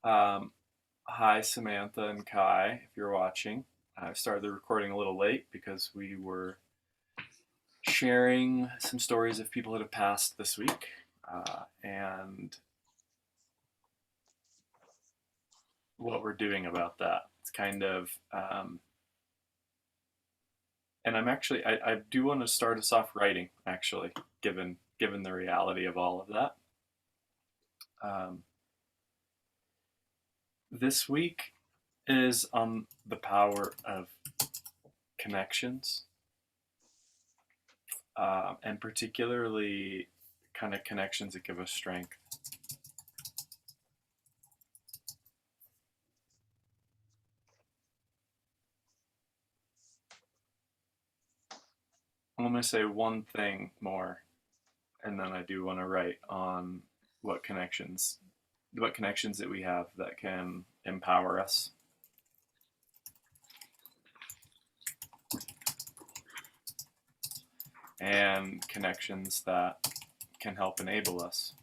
Um, Hi, Samantha and Kai, if you're watching. I started the recording a little late because we were sharing some stories of people that have passed this week. And what we're doing about that. It's kind of, and I do want to start us off writing, actually, given the reality of all of that. Um, this week is on the power of connections, and particularly kind of connections that give us strength. I'm going to say one thing more, and then I do want to write on what connections, what connections that we have that can empower us, and connections that can help enable us.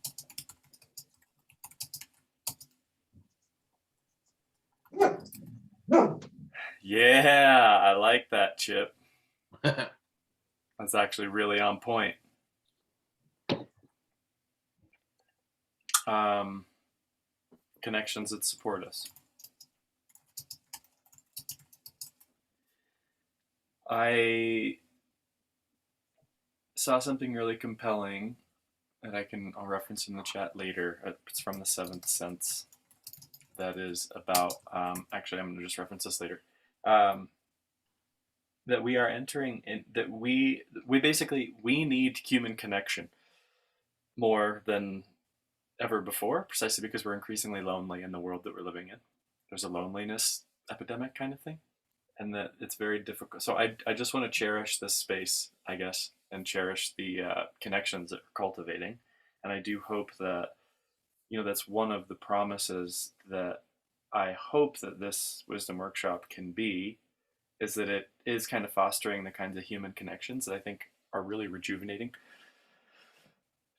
Yeah, I like that, Chip. That's actually really on point. Um, Connections that support us. I saw something really compelling that I'll reference in the chat later. It's from the Seventh Sense. That is about. Actually, I'm going to just reference this later. Um, that we are entering in. That we basically we need human connection more than ever before, precisely because we're increasingly lonely in the world that we're living in. There's a loneliness epidemic kind of thing, and that it's very difficult. So I just want to cherish this space, I guess, and cherish the connections that we're cultivating. And I do hope that that's one of the promises that I hope that this wisdom workshop can be, is that it is kind of fostering the kinds of human connections that I think are really rejuvenating,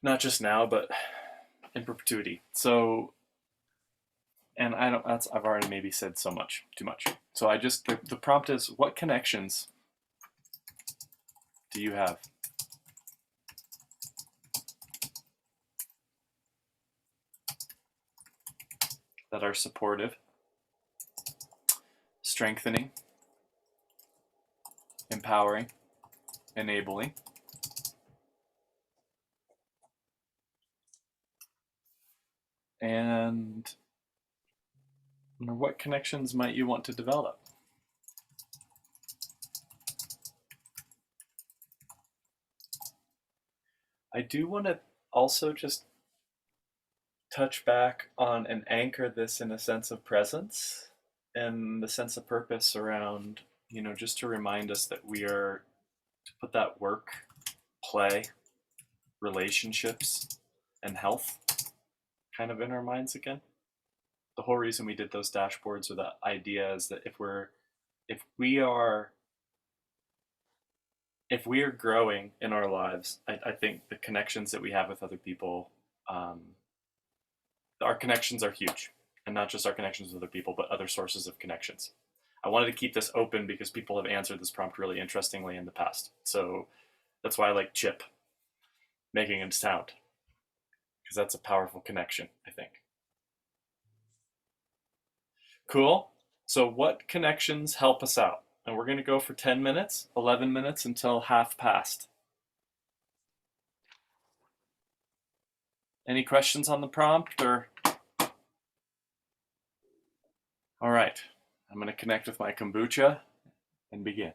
not just now, but in perpetuity. So, and I don't. I've already maybe said so much, too much. So the prompt is, what connections do you have that are supportive, strengthening, empowering, enabling, and what connections might you want to develop? I do want to also just touch back on and anchor this in a sense of presence and the sense of purpose around, just to remind us that we are to put that work, play, relationships, and health kind of in our minds again. The whole reason we did those dashboards or that idea is that if we are if we are growing in our lives, I think the connections that we have with other people, um, our connections are huge, and not just our connections with other people, but other sources of connections. I wanted to keep this open because people have answered this prompt really interestingly in the past. So that's why I like Chip making a sound, because that's a powerful connection, I think. Cool. So, what connections help us out? And we're going to go for 10 minutes, 11 minutes until half past. Any questions on the prompt or? All right. I'm going to connect with my kombucha and begin.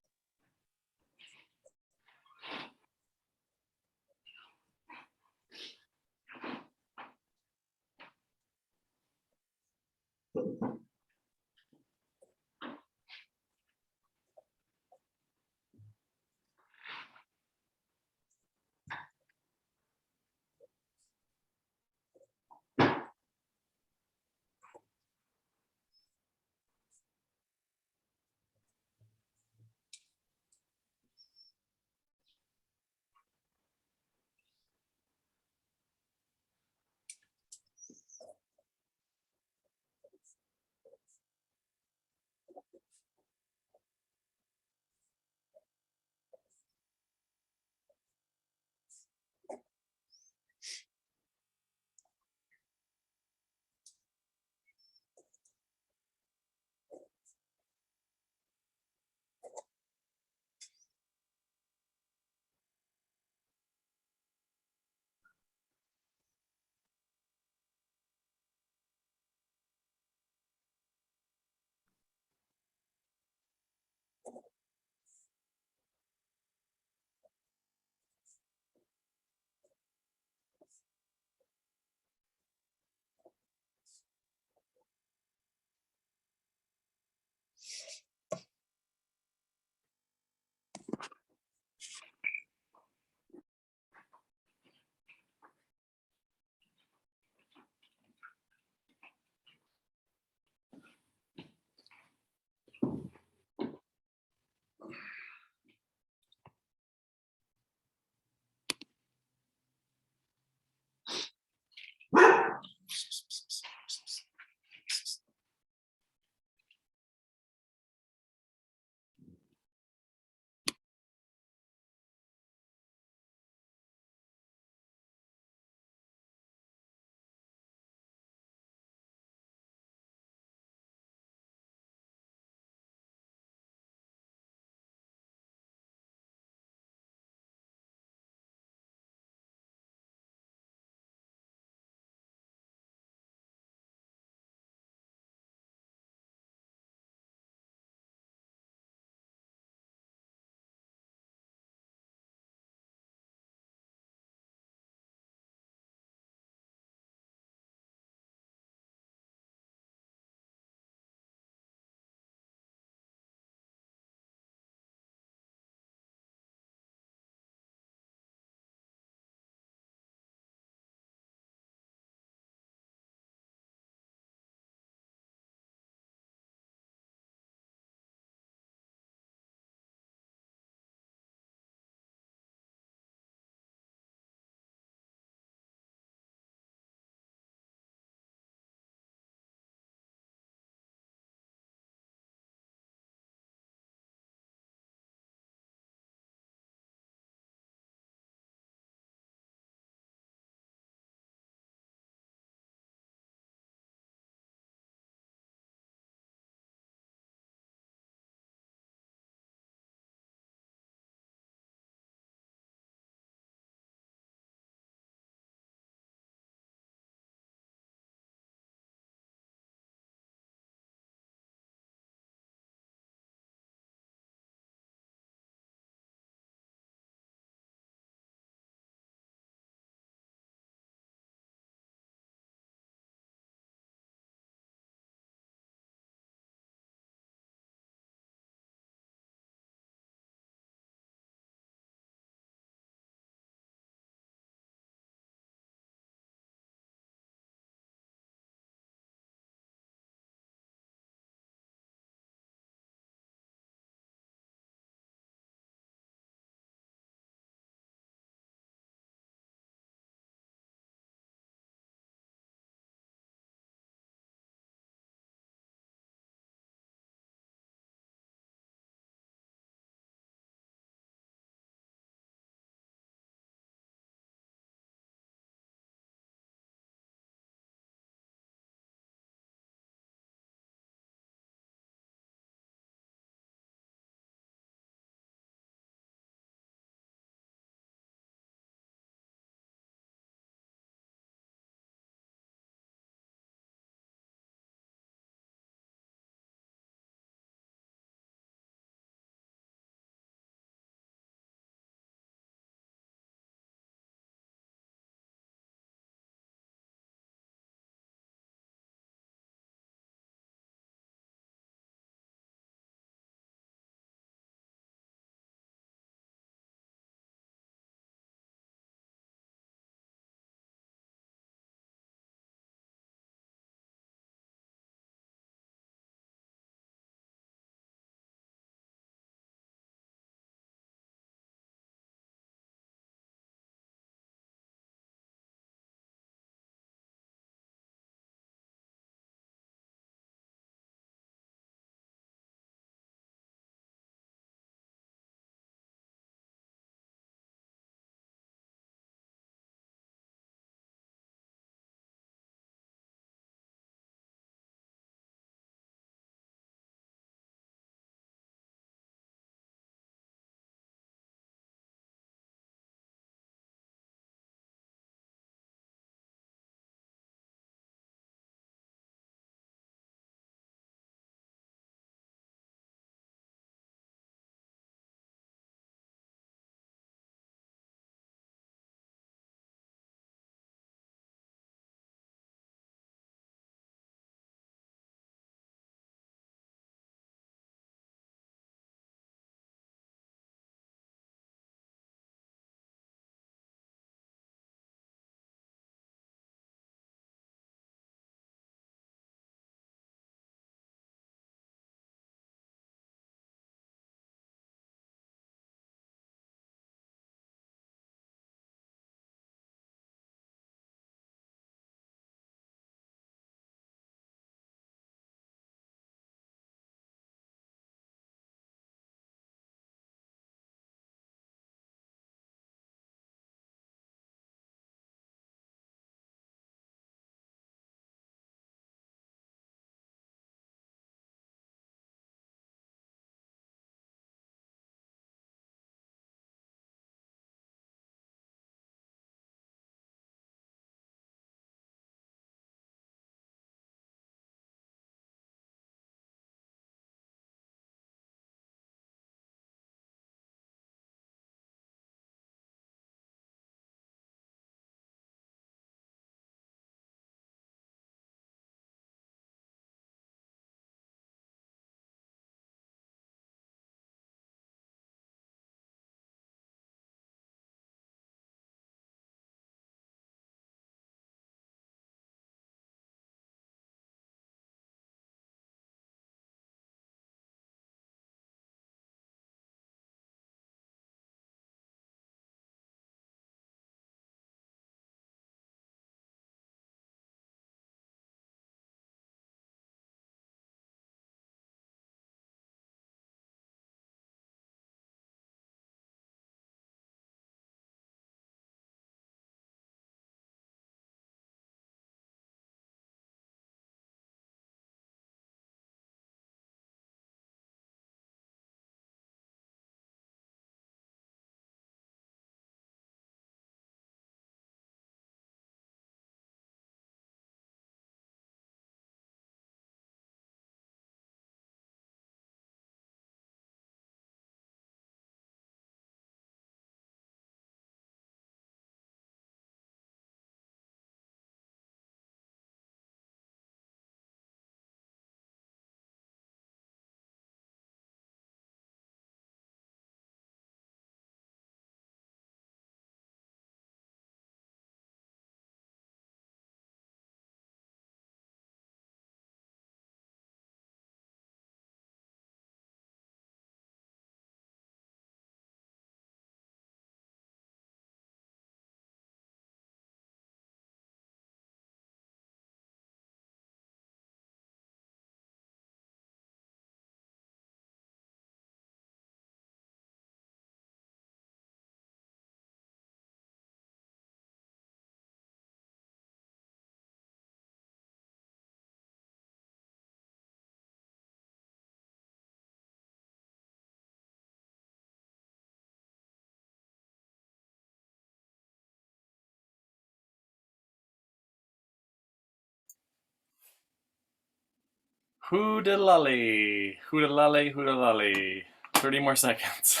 Hoodalali, hoodalali, hoodalali. 30 more seconds.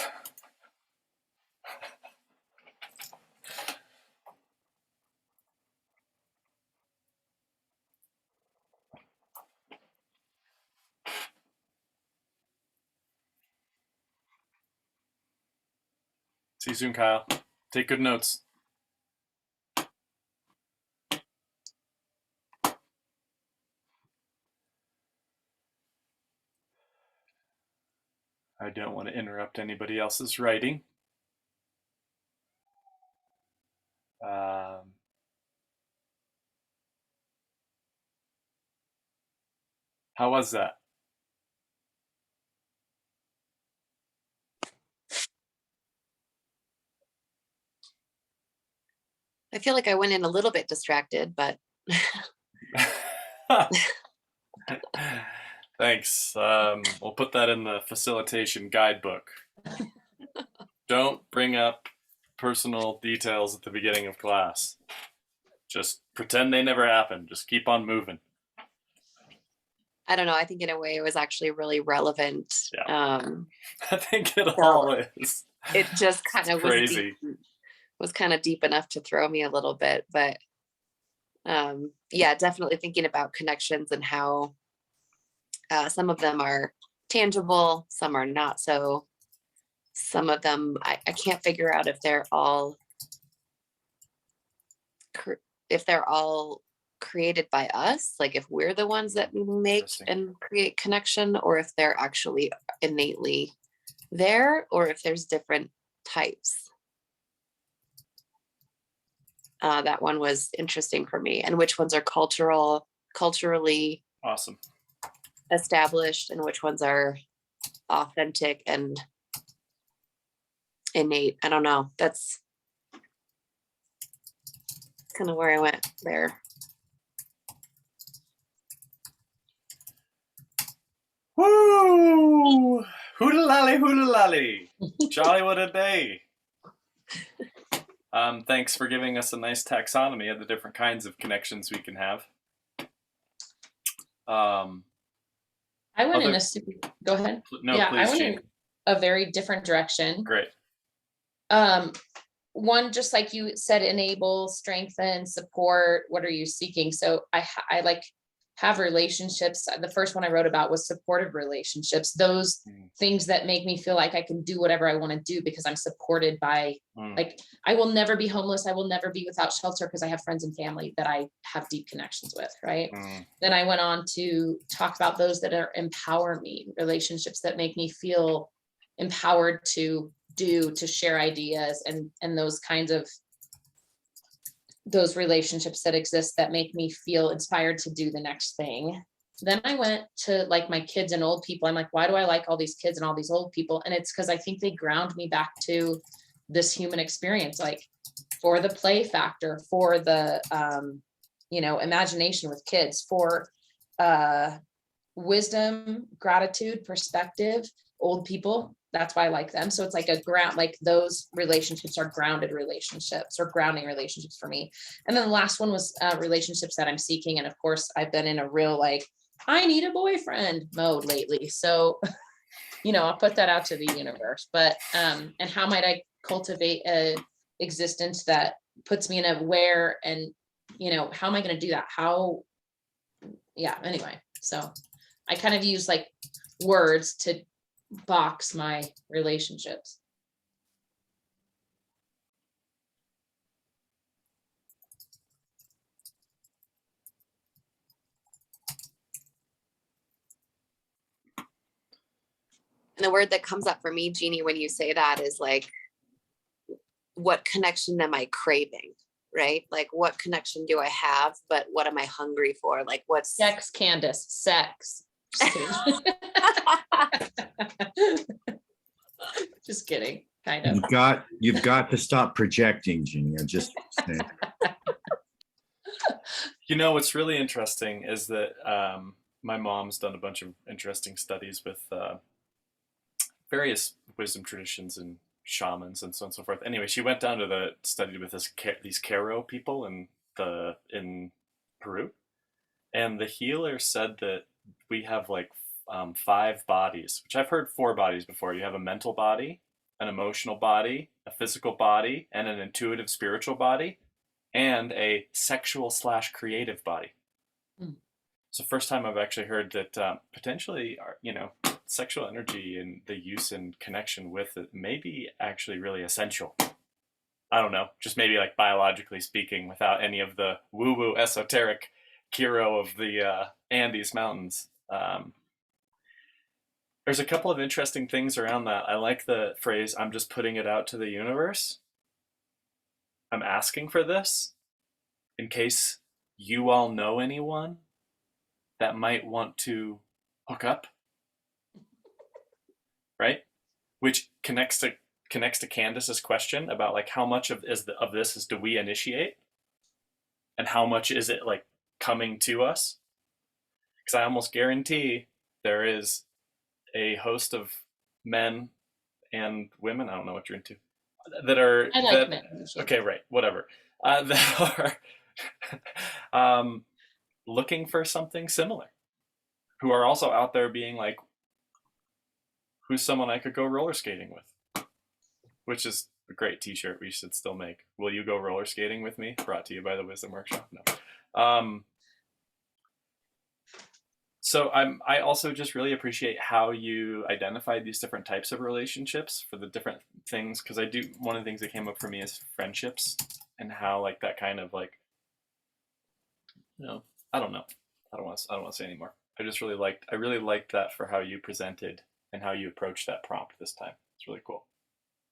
See you soon, Kyle. Take good notes. I don't want to interrupt anybody else's writing. Um, how was that? I feel like I went in a little bit distracted, but Thanks. We'll put that in the facilitation guidebook. Don't bring up personal details at the beginning of class. Just pretend they never happened. Just keep on moving. I don't know. I think in a way it was actually really relevant. Yeah. I think it So all is. it just kind It's of crazy. was kind of deep enough to throw me a little bit, but yeah, definitely thinking about connections and how some of them are tangible, some are not so. Some of them I can't figure out if they're all created by us, like if we're the ones that make and create connection, or if they're actually innately there, or if there's different types. That one was interesting for me, and which ones are culturally Awesome. established, and which ones are authentic and innate. I don't know. That's kind of where I went there. Woo! Hoodalali, hoodalali. Jolly what a day. Thanks for giving us a nice taxonomy of the different kinds of connections we can have. I went in a super, go ahead. No, yeah, please, I went Jean. in a very different direction. Great. One, just like you said, enable, strengthen, support. What are you seeking? So I like have relationships. The first one I wrote about was supportive relationships. Those things that make me feel like I can do whatever I want to do because I'm supported by, like, I will never be homeless. I will never be without shelter because I have friends and family that I have deep connections with, right? Then I went on to talk about those that are empower me, relationships that make me feel empowered to share ideas, and those kinds of those relationships that exist that make me feel inspired to do the next thing. Then I went to like my kids and old people. I'm like, why do I like all these kids and all these old people? And it's because I think they ground me back to this human experience, like for the play factor, for the imagination with kids, for wisdom, gratitude, perspective. Old people, that's why I like them. So it's like a ground, like those relationships are grounded relationships or grounding relationships for me. And then the last one was relationships that I'm seeking. And of course, I've been in a real, like, I need a boyfriend mode lately. So, I'll put that out to the universe. But, and how might I cultivate a existence that puts me in a where, and, how am I going to do that? Anyway. So I kind of use like words to box my relationships. And the word that comes up for me, Jeannie, when you say that is like, what connection am I craving? Right? Like, what connection do I have, but what am I hungry for? Like, what's sex, Candace, sex. Just kidding. Kind of. You've got to stop projecting, Jeannie. Just What's really interesting is that my mom's done a bunch of interesting studies with various wisdom traditions and shamans and so on and so forth. Anyway, she went down to studied with these Caro people in Peru, and the healer said that we have like 5 bodies, which I've heard 4 bodies before. You have a mental body, an emotional body, a physical body, and an intuitive spiritual body, and a sexual / creative body. Mm. It's the first time I've actually heard that potentially, sexual energy and the use and connection with it may be actually really essential. I don't know, just maybe like biologically speaking, without any of the woo-woo esoteric Kiro of the Andes Mountains. There's a couple of interesting things around that. I like the phrase, I'm just putting it out to the universe. I'm asking for this in case you all know anyone that might want to hook up, right? Which connects to Candace's question about like how much of this is do we initiate, and how much is it like coming to us? Because I almost guarantee there is a host of men and women, I don't know what you're into, that are I like men. Okay, right, whatever, that are looking for something similar, who are also out there being like, who's someone I could go roller skating with? Which is a great t-shirt we should still make. Will you go roller skating with me? Brought to you by the Wisdom Workshop. No. So I also just really appreciate how you identified these different types of relationships for the different things, because one of the things that came up for me is friendships, and how like that kind of like, I don't know. I don't want to say anymore. I really liked that for how you presented and how you approached that prompt this time. It's really cool,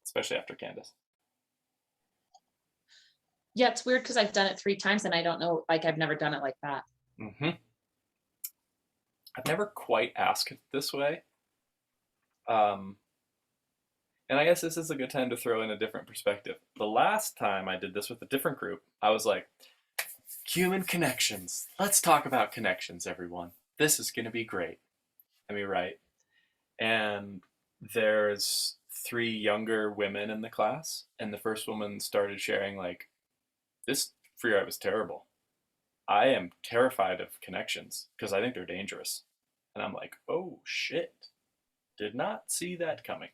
especially after Candace. Yeah, it's weird because I've done it 3 times and I don't know, like I've never done it like that. Mm-hmm. I've never quite asked it this way. And I guess this is a good time to throw in a different perspective. The last time I did this with a different group, I was like, human connections. Let's talk about connections, everyone. This is going to be great. I mean, right. And there's 3 younger women in the class, and the first woman started sharing like, this free art was terrible. I am terrified of connections because I think they're dangerous. And I'm like, oh shit, did not see that coming.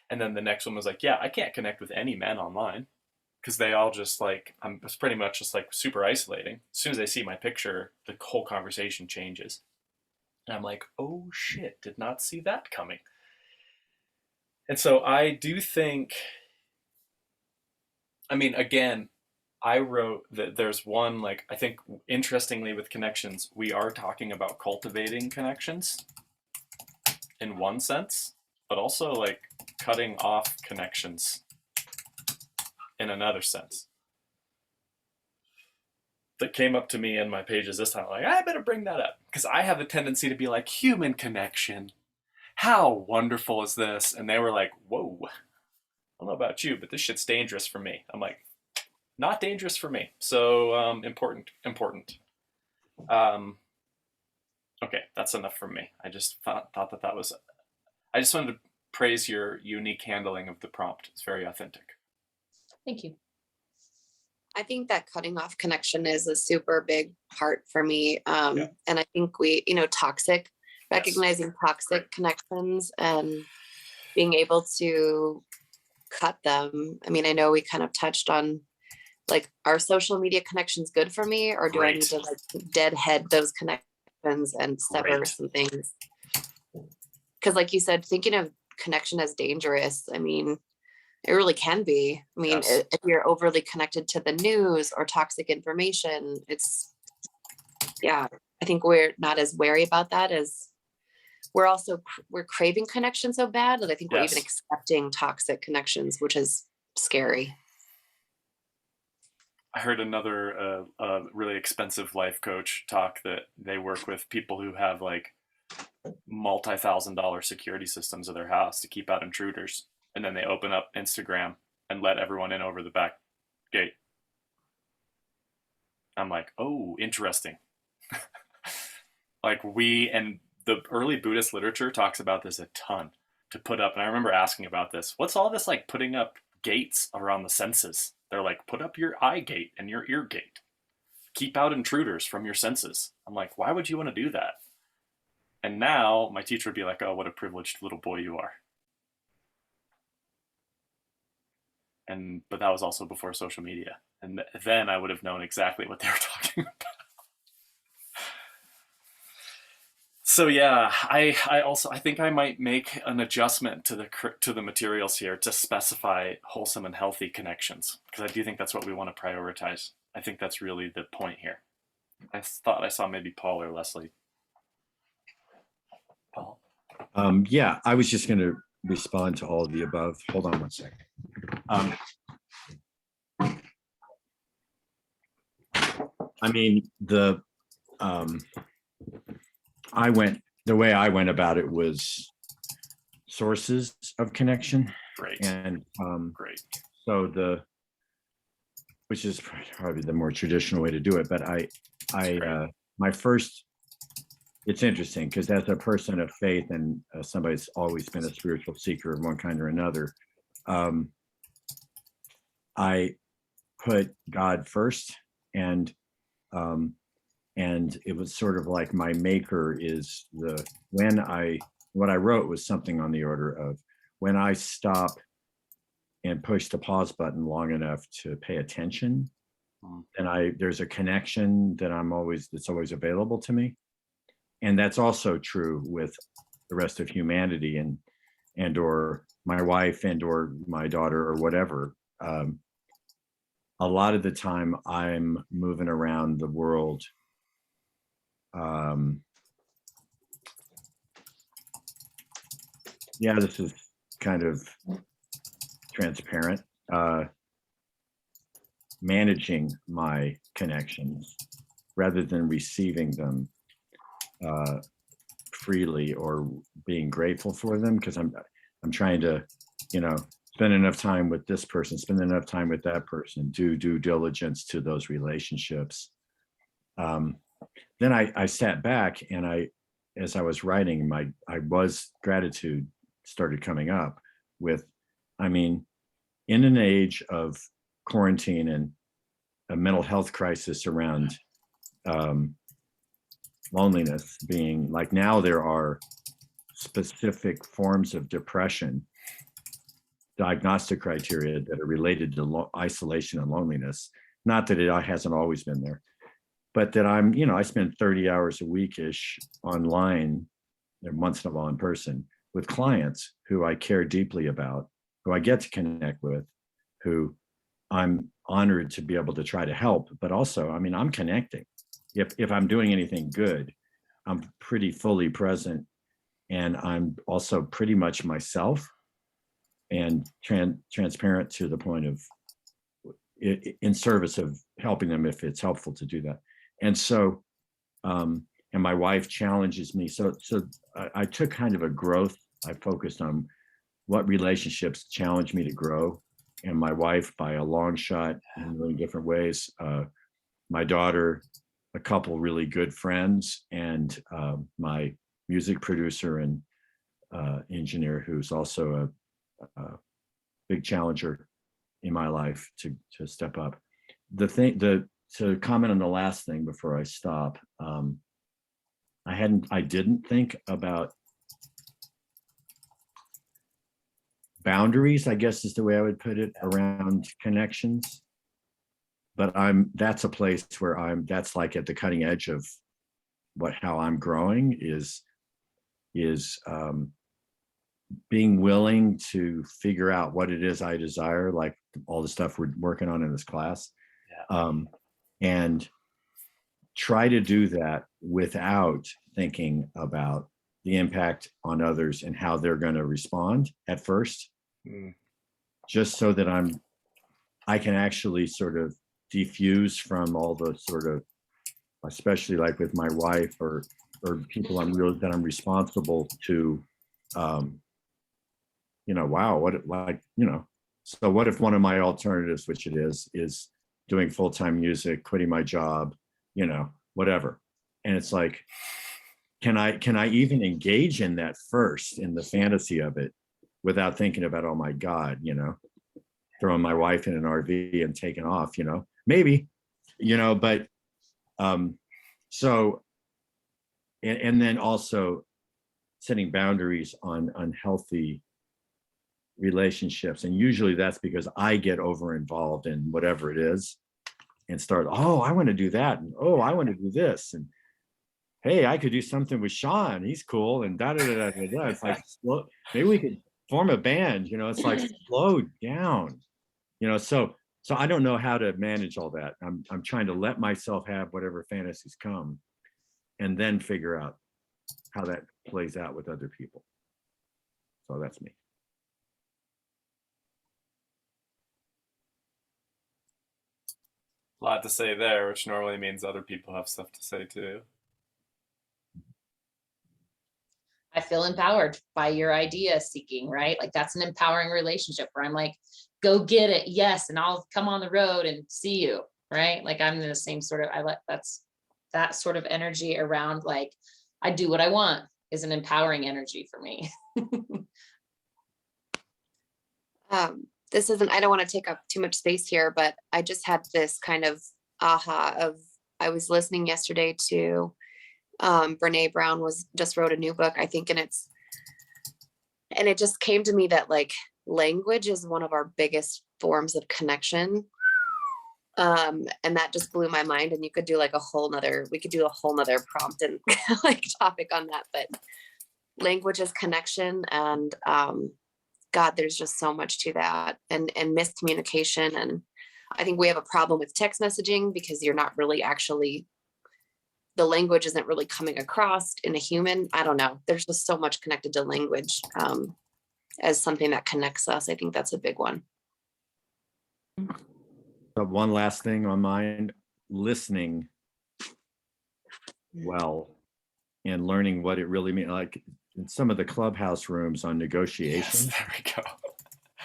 And then the next one was like, yeah, I can't connect with any men online because they all just like, it's pretty much just like super isolating. As soon as they see my picture, the whole conversation changes. And I'm like, oh shit, did not see that coming. And so I do think, I mean, again, I wrote that there's one, like, I think interestingly with connections, we are talking about cultivating connections in one sense, but also like cutting off connections in another sense. That came up to me in my pages this time, like, I better bring that up because I have a tendency to be like, human connection. How wonderful is this? And they were like, whoa, I don't know about you, but this shit's dangerous for me. I'm like, not dangerous for me. So important. Okay, that's enough for me. I just thought that was, I just wanted to praise your unique handling of the prompt. It's very authentic. Thank you. I think that cutting off connection is a super big part for me. And I think toxic, recognizing toxic connections and being able to cut them. I mean, I know we kind of touched on like, are social media connections good for me, or do I need to like deadhead those connections and sever some things? Because like you said, thinking of connection as dangerous, I mean, it really can be. I mean, if you're overly connected to the news or toxic information, I think we're not as wary about that as we're craving connection so bad that I think we're even accepting toxic connections, which is scary. I heard another really expensive life coach talk that they work with people who have like multi-$1,000 security systems of their house to keep out intruders. And then they open up Instagram and let everyone in over the back gate. I'm like, oh, interesting. Like and the early Buddhist literature talks about this a ton, to put up. And I remember asking about this. What's all this like putting up gates around the senses? They're like, put up your eye gate and your ear gate. Keep out intruders from your senses. I'm like, why would you want to do that? And now my teacher would be like, oh, what a privileged little boy you are. But that was also before social media. And then I would have known exactly what they were talking about. So yeah, I think I might make an adjustment to the materials here to specify wholesome and healthy connections, because I do think that's what we want to prioritize. I think that's really the point here. I thought I saw maybe Paul or Leslie. Paul. Yeah, I was just going to respond to all of the above. Hold on one second. I mean, the way I went about it was sources of connection. Great. And Great. So which is probably the more traditional way to do it. But my first, it's interesting because as a person of faith and somebody that's always been a spiritual seeker of one kind or another, I put God first, and it was sort of like my maker is what I wrote was something on the order of, when I stop and push the pause button long enough to pay attention, and there's a connection that's always available to me. And that's also true with the rest of humanity and or my wife and or my daughter or whatever. A lot of the time I'm moving around the world this is kind of transparent, managing my connections rather than receiving them freely or being grateful for them, because I'm trying to, spend enough time with this person, spend enough time with that person, do due diligence to those relationships. Then I sat back and as I was writing, gratitude started coming up with, in an age of quarantine and a mental health crisis around loneliness, being like, now there are specific forms of depression, diagnostic criteria that are related to isolation and loneliness. Not that it hasn't always been there, but that I spend 30 hours a week-ish online, once in a while in person, with clients who I care deeply about, who I get to connect with, who I'm honored to be able to try to help. But also, I'm connecting. If I'm doing anything good, I'm pretty fully present, and I'm also pretty much myself and transparent to the point of in service of helping them if it's helpful to do that. And so, and my wife challenges me. So I took kind of a growth. I focused on what relationships challenge me to grow, and my wife by a long shot in really different ways. My daughter, a couple really good friends, and my music producer and engineer, who's also a big challenger in my life to step up. To comment on the last thing before I stop, I didn't think about boundaries, I guess is the way I would put it, around connections. But that's a place where that's like at the cutting edge of how I'm growing is being willing to figure out what it is I desire, like all the stuff we're working on in this class. Yeah. And try to do that without thinking about the impact on others and how they're going to respond at first, just so that I can actually sort of defuse from all the sort of, especially like with my wife or people that I'm responsible to, so what if one of my alternatives, which it is doing full-time music, quitting my job, whatever. And it's like, can I even engage in that first, in the fantasy of it, without thinking about, oh my God, throwing my wife in an RV and taking off, maybe, but so, and then also setting boundaries on unhealthy relationships. And usually that's because I get over involved in whatever it is and start, oh, I want to do that. And oh, I want to do this. And hey, I could do something with Sean. He's cool. And da da da da da. Da. It's like, slow, maybe we could form a band, you know, it's like slow down, you know, so I don't know how to manage all that. I'm trying to let myself have whatever fantasies come and then figure out how that plays out with other people. So that's me. A lot to say there, which normally means other people have stuff to say too. I feel empowered by your idea seeking, right? Like that's an empowering relationship where I'm like, go get it. Yes. And I'll come on the road and see you. Right. Like I'm in the same sort of, that's that sort of energy around like, I do what I want is an empowering energy for me. This isn't, I don't want to take up too much space here, but I just had this kind of aha of, I was listening yesterday to Brene Brown just wrote a new book, I think, and it just came to me that like language is one of our biggest forms of connection. And that just blew my mind. And you could do like we could do a whole nother prompt and like topic on that, but language is connection. And God, there's just so much to that and miscommunication. And I think we have a problem with text messaging because you're not really actually, the language isn't really coming across in a human. I don't know. There's just so much connected to language as something that connects us. I think that's a big one. But one last thing on mind, listening well and learning what it really means. Like in some of the clubhouse rooms on negotiation, Yes, there we go.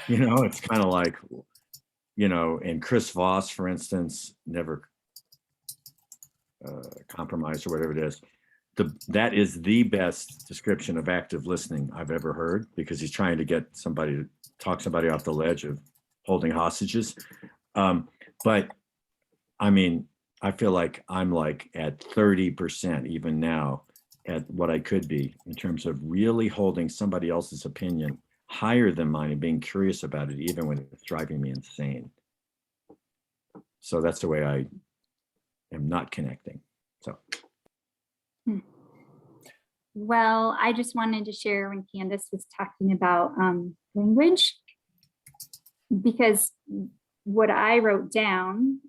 you know, it's kind of like, you know, and Chris Voss, for instance, never compromise or whatever it is. That is the best description of active listening I've ever heard, because he's trying to get somebody to talk somebody off the ledge of holding hostages. But I mean, I feel like I'm like at 30% even now at what I could be in terms of really holding somebody else's opinion higher than mine and being curious about it, even when it's driving me insane. So that's the way I am not connecting. So. Well, I just wanted to share when Candace was talking about language, because what I wrote down,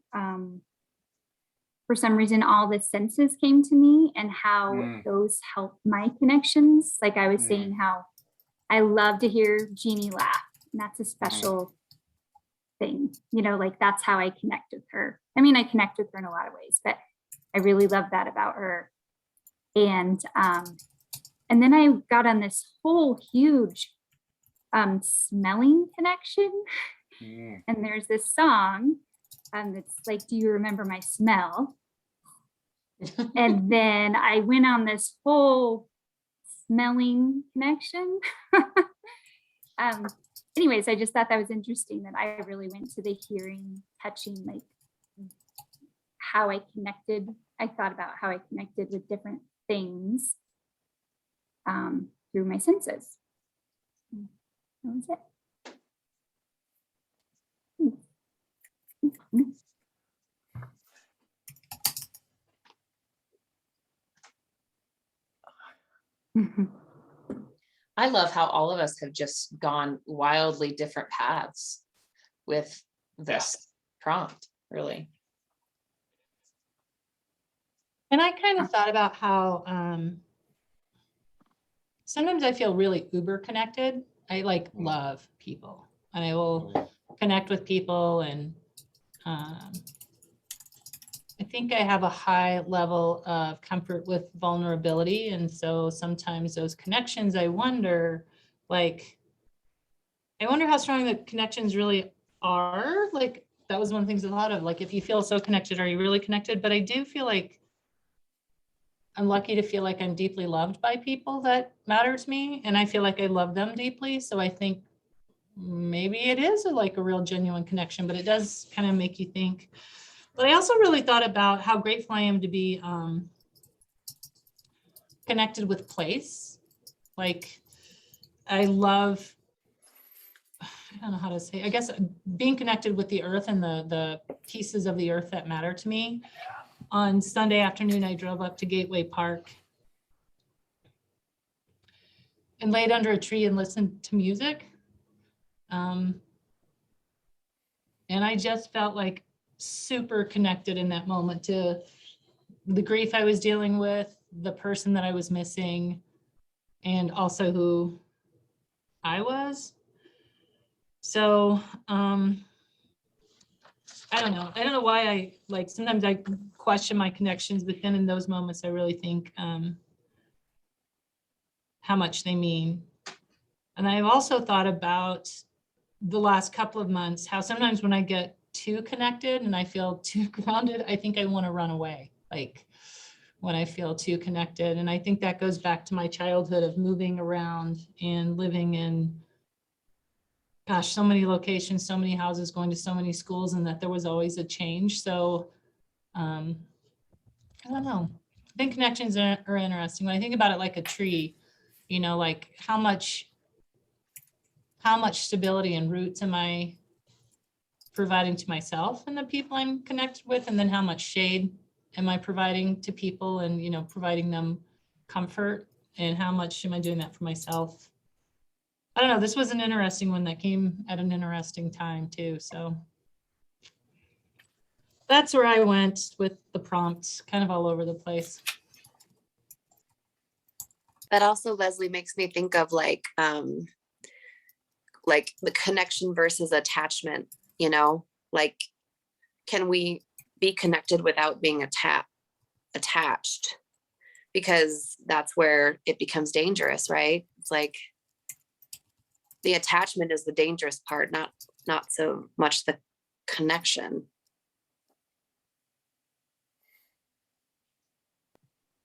for some reason, all the senses came to me and how those help my connections. Like I was saying, how I love to hear Jeannie laugh. And that's a special thing, you know, like that's how I connect with her. I mean, I connect with her in a lot of ways, but I really love that about her. And then I got on this whole huge smelling connection. And there's this song that's like, do you remember my smell? And then I went on this whole smelling connection. Anyways, I just thought that was interesting that I really went to the hearing, touching, like how I connected. I thought about how I connected with different things through my senses. That was it. I love how all of us have just gone wildly different paths with this prompt, really. And I kind of thought about how sometimes I feel really uber connected. I like love people and I will connect with people, and I think I have a high level of comfort with vulnerability. And so sometimes those connections, I wonder how strong the connections really are. Like that was one of the things I thought of, like, if you feel so connected, are you really connected? But I do feel like I'm lucky to feel like I'm deeply loved by people that matter to me. And I feel like I love them deeply. So I think maybe it is like a real genuine connection, but it does kind of make you think. But I also really thought about how grateful I am to be connected with place. Like, I love, I don't know how to say, I guess being connected with the earth and the pieces of the earth that matter to me. On Sunday afternoon, I drove up to Gateway Park and laid under a tree and listened to music. And I just felt like super connected in that moment to the grief I was dealing with, the person that I was missing, and also who I was. So I don't know. I don't know why I like, sometimes I question my connections, but then in those moments, I really think how much they mean. And I've also thought about the last couple of months, how sometimes when I get too connected and I feel too grounded, I think I want to run away. Like when I feel too connected. And I think that goes back to my childhood of moving around and living in, gosh, so many locations, so many houses, going to so many schools, and that there was always a change. So I don't know. I think connections are interesting. When I think about it like a tree, you know, like how much stability and roots am I providing to myself and the people I'm connected with, and then how much shade am I providing to people and, you know, providing them comfort, and how much am I doing that for myself? I don't know. This was an interesting one that came at an interesting time too. So that's where I went with the prompts, kind of all over the place. That also, Leslie, makes me think of like the connection versus attachment, you know, like, can we be connected without being attached? Because that's where it becomes dangerous, right? It's like the attachment is the dangerous part, not so much the connection.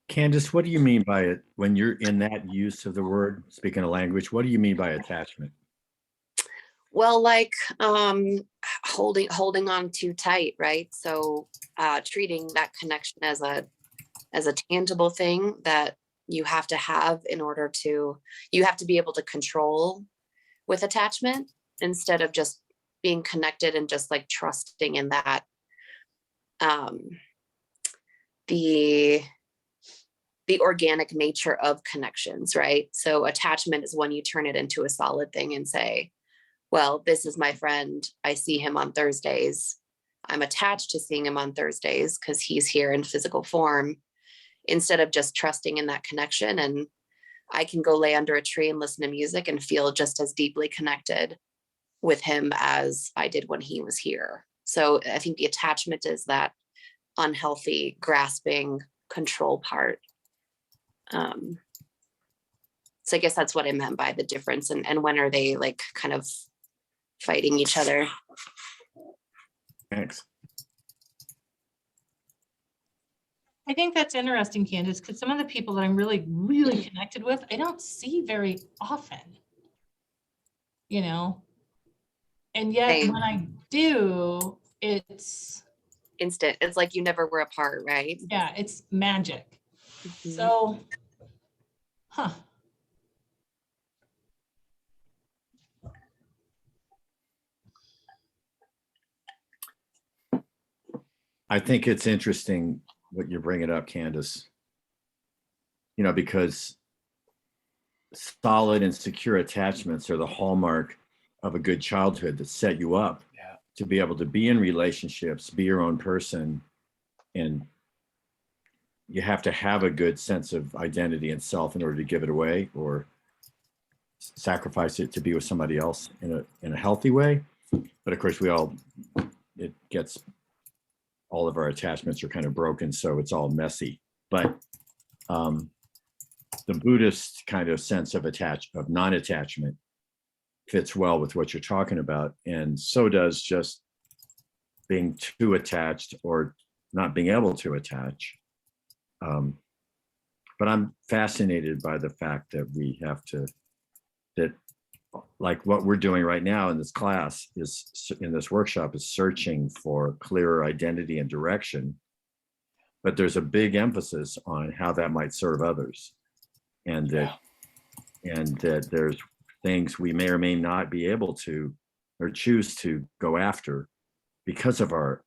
Candace, what do you mean by it when you're in that use of the word, speaking a language? What do you mean by attachment? Well, like holding on too tight, right? So treating that connection as a tangible thing that you have to have in order to, you have to be able to control with attachment, instead of just being connected and just like trusting in that the organic nature of connections, right? So attachment is when you turn it into a solid thing and say, well, this is my friend. I see him on Thursdays. I'm attached to seeing him on Thursdays because he's here in physical form, instead of just trusting in that connection. And I can go lay under a tree and listen to music and feel just as deeply connected with him as I did when he was here. So I think the attachment is that unhealthy, grasping, control part. So I guess that's what I meant by the difference, and when are they like kind of fighting each other. Thanks. I think that's interesting, Candace, because some of the people that I'm really, really connected with, I don't see very often, you know? And yet Same. when I do, it's, Instant. It's like you never were apart, right? yeah, it's magic. Mhm. So, huh. I think it's interesting what you're bringing up, Candace. You know, because solid and secure attachments are the hallmark of a good childhood that set you up to be able to be in relationships, be your own person. And you have to have a good sense of identity and self in order to give it away or sacrifice it to be with somebody else in a healthy way. But of course, it gets, all of our attachments are kind of broken, so it's all messy. But the Buddhist kind of sense of non-attachment fits well with what you're talking about. And so does just being too attached or not being able to attach. But I'm fascinated by the fact that we have to, that like what we're doing right now in this class is, in this workshop, is searching for clearer identity and direction. But there's a big emphasis on how that might serve others. And that and that there's things we may or may not be able to or choose to go after because of our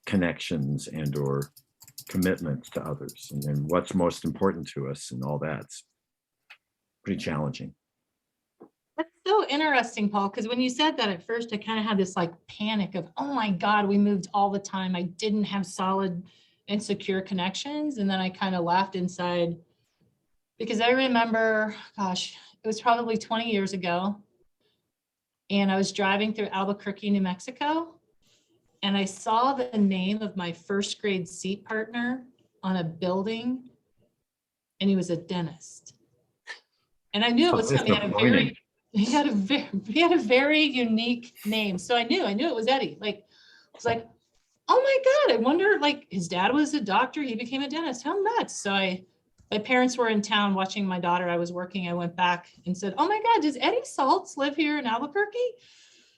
connections and or commitments to others, and then what's most important to us and all that's pretty challenging. That's so interesting, Paul, because when you said that at first, I kind of had this like panic of, oh my God, we moved all the time. I didn't have solid and secure connections. And then I kind of laughed inside because I remember, gosh, it was probably 20 years ago. And I was driving through Albuquerque, New Mexico, and I saw the name of my first grade seat partner on a building, and he was a dentist. And I knew it was him. He had a very unique name. So I knew it was Eddie. Like, I was like, oh my God, I wonder, like, his dad was a doctor. He became a dentist. How nuts. So my parents were in town watching my daughter. I was working. I went back and said, oh my God, does Eddie Saltz live here in Albuquerque?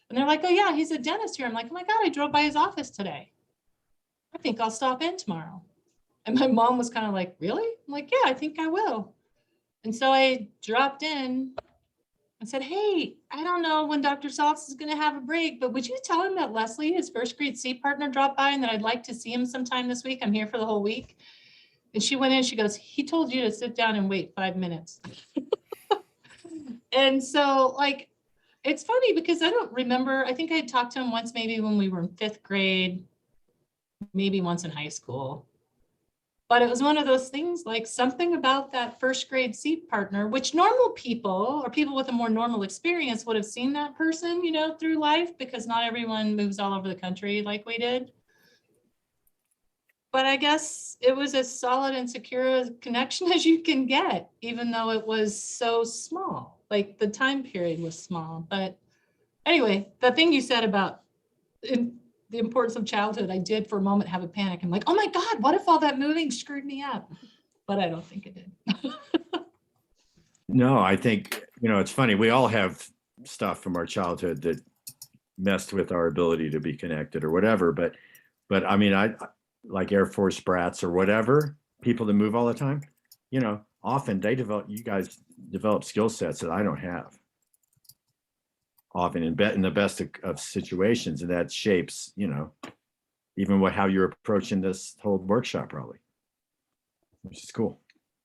And they're like, oh yeah, he's a dentist here. I'm like, oh my God, I drove by his office today. I think I'll stop in tomorrow. And my mom was kind of like, really? I'm like, yeah, I think I will. And so I dropped in and said, hey, I don't know when Dr. Saltz is going to have a break, but would you tell him that Leslie, his first grade seat partner, dropped by and that I'd like to see him sometime this week? I'm here for the whole week. And she went in, she goes, he told you to sit down and wait 5 minutes. And so like, it's funny because I don't remember, I think I had talked to him once, maybe when we were in 5th grade, maybe once in high school. But it was one of those things, like something about that first grade seat partner, which normal people or people with a more normal experience would have seen that person, you know, through life, because not everyone moves all over the country like we did. But I guess it was as solid and secure a connection as you can get, even though it was so small, like the time period was small. But anyway, the thing you said about the importance of childhood, I did for a moment have a panic. I'm like, oh my God, what if all that moving screwed me up? But I don't think it did. No, I think, it's funny. We all have stuff from our childhood that messed with our ability to be connected or whatever. But I mean, I like Air Force brats or whatever, people that move all the time, often you guys develop skill sets that I don't have. Often in the best of situations, and that shapes, even how you're approaching this whole workshop, probably, which is cool.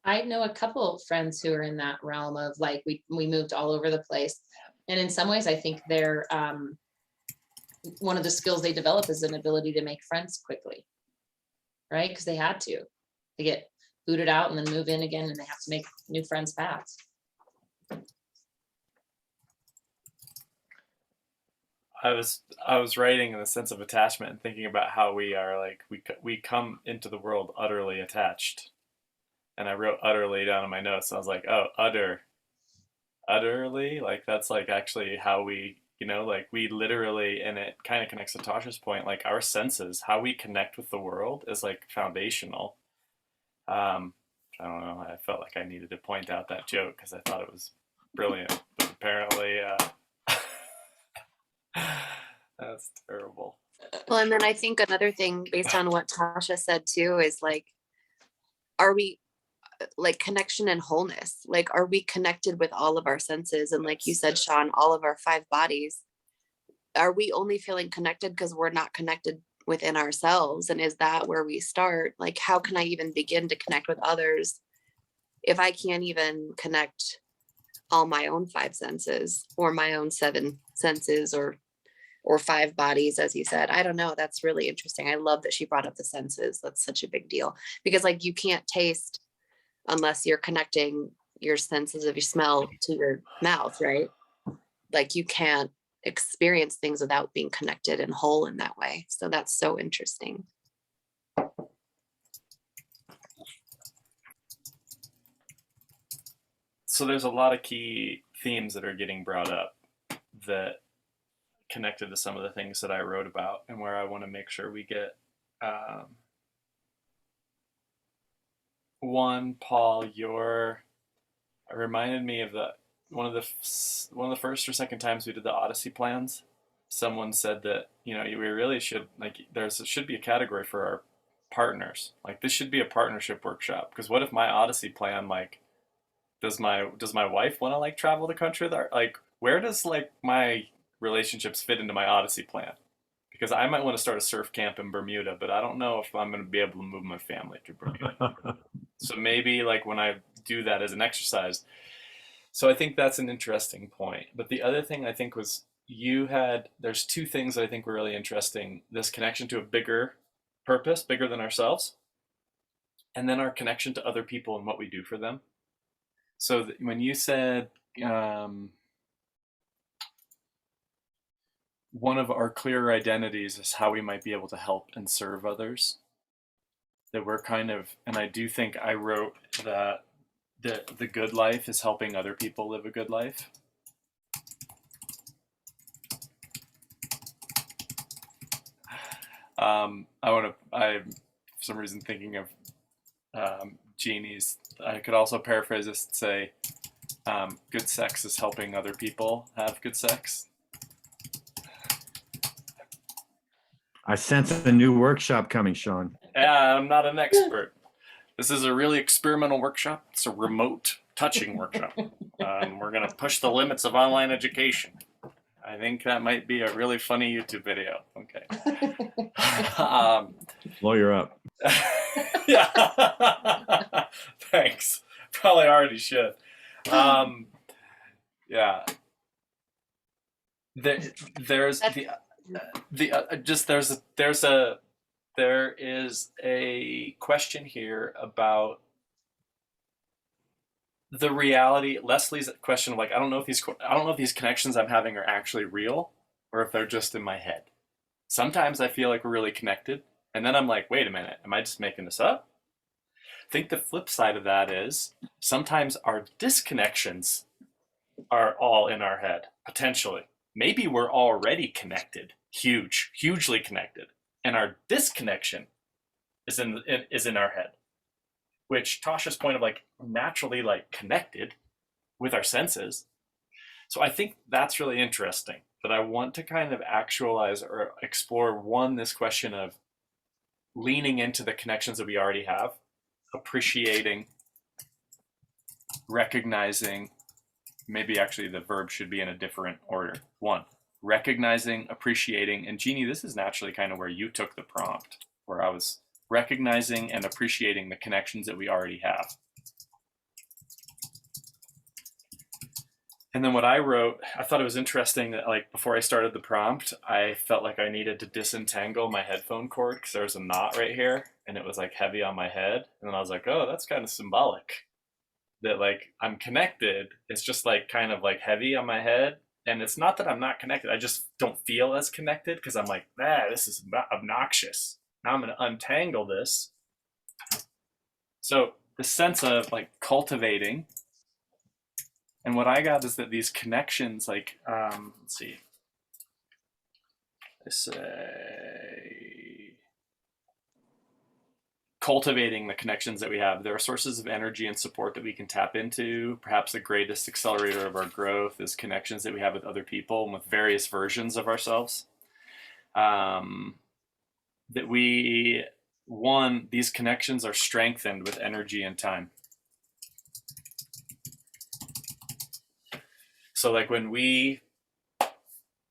I know a couple of friends who are in that realm of like, we moved all over the place. And in some ways, I think they're, one of the skills they develop is an ability to make friends quickly, right? Because they had to. They get booted out and then move in again, and they have to make new friends fast. I was writing in the sense of attachment and thinking about how we are like we come into the world utterly attached, and I wrote utterly down in my notes. I was like, oh, utterly, like that's like actually how we, like we literally, and it kind of connects to Tasha's point, like our senses, how we connect with the world is like foundational. I don't know. I felt like I needed to point out that joke because I thought it was brilliant, but apparently. That's terrible. Well, and then I think another thing based on what Tasha said too is like, are we like connection and wholeness? Like, are we connected with all of our senses? And like you said, Sean, all of our 5 bodies. Are we only feeling connected because we're not connected within ourselves? And is that where we start? Like, how can I even begin to connect with others if I can't even connect all my own 5 senses or my own 7 senses or 5 bodies, as you said? I don't know. That's really interesting. I love that she brought up the senses. That's such a big deal because like you can't taste unless you're connecting your senses of your smell to your mouth, right? Like you can't experience things without being connected and whole in that way. So that's so interesting. So there's a lot of key themes that are getting brought up that connected to some of the things that I wrote about and where I want to make sure we get. One, Paul, it reminded me of one of the first or second times we did the Odyssey plans. Someone said that we really should should be a category for our partners. Like this should be a partnership workshop, because what if my Odyssey plan does my wife want to like travel the country with her? Like, where does like my relationships fit into my Odyssey plan? Because I might want to start a surf camp in Bermuda, but I don't know if I'm going to be able to move my family to Bermuda. So maybe like when I do that as an exercise. So I think that's an interesting point. But the other thing I think was there's two things that I think were really interesting. This connection to a bigger purpose, bigger than ourselves, and then our connection to other people and what we do for them. So when you said one of our clearer identities is how we might be able to help and serve others, that we're kind of, and I do think I wrote that the good life is helping other people live a good life. I'm for some reason thinking of Jeannie's. I could also paraphrase this and say, good sex is helping other people have good sex. I sense a new workshop coming, Sean. Yeah, I'm not an expert. This is a really experimental workshop. It's a remote touching workshop. We're going to push the limits of online education. I think that might be a really funny YouTube video. Okay. Lawyer up. Yeah. Thanks. Probably already should. Yeah. There is a question here about the reality. Leslie's question of like, I don't know if these connections I'm having are actually real or if they're just in my head. Sometimes I feel like we're really connected, and then I'm like, wait a minute, am I just making this up? I think the flip side of that is sometimes our disconnections are all in our head, potentially. Maybe we're already connected, hugely connected, and our disconnection is in our head. Which Tasha's point of like naturally like connected with our senses. So I think that's really interesting, that I want to kind of actualize or explore this question of leaning into the connections that we already have, appreciating, recognizing, maybe actually the verb should be in a different order. 1, recognizing, appreciating, and Jeannie, this is naturally kind of where you took the prompt, where I was recognizing and appreciating the connections that we already have. And then what I wrote, I thought it was interesting that like before I started the prompt, I felt like I needed to disentangle my headphone cord because there was a knot right here and it was like heavy on my head. And then I was like, oh, that's kind of symbolic that like I'm connected. It's just like kind of like heavy on my head. And it's not that I'm not connected. I just don't feel as connected because I'm like, this is obnoxious. Now I'm going to untangle this. So the sense of like cultivating, and what I got is that these connections, like, let's see, I say, cultivating the connections that we have. There are sources of energy and support that we can tap into. Perhaps the greatest accelerator of our growth is connections that we have with other people and with various versions of ourselves. That these connections are strengthened with energy and time. So like when we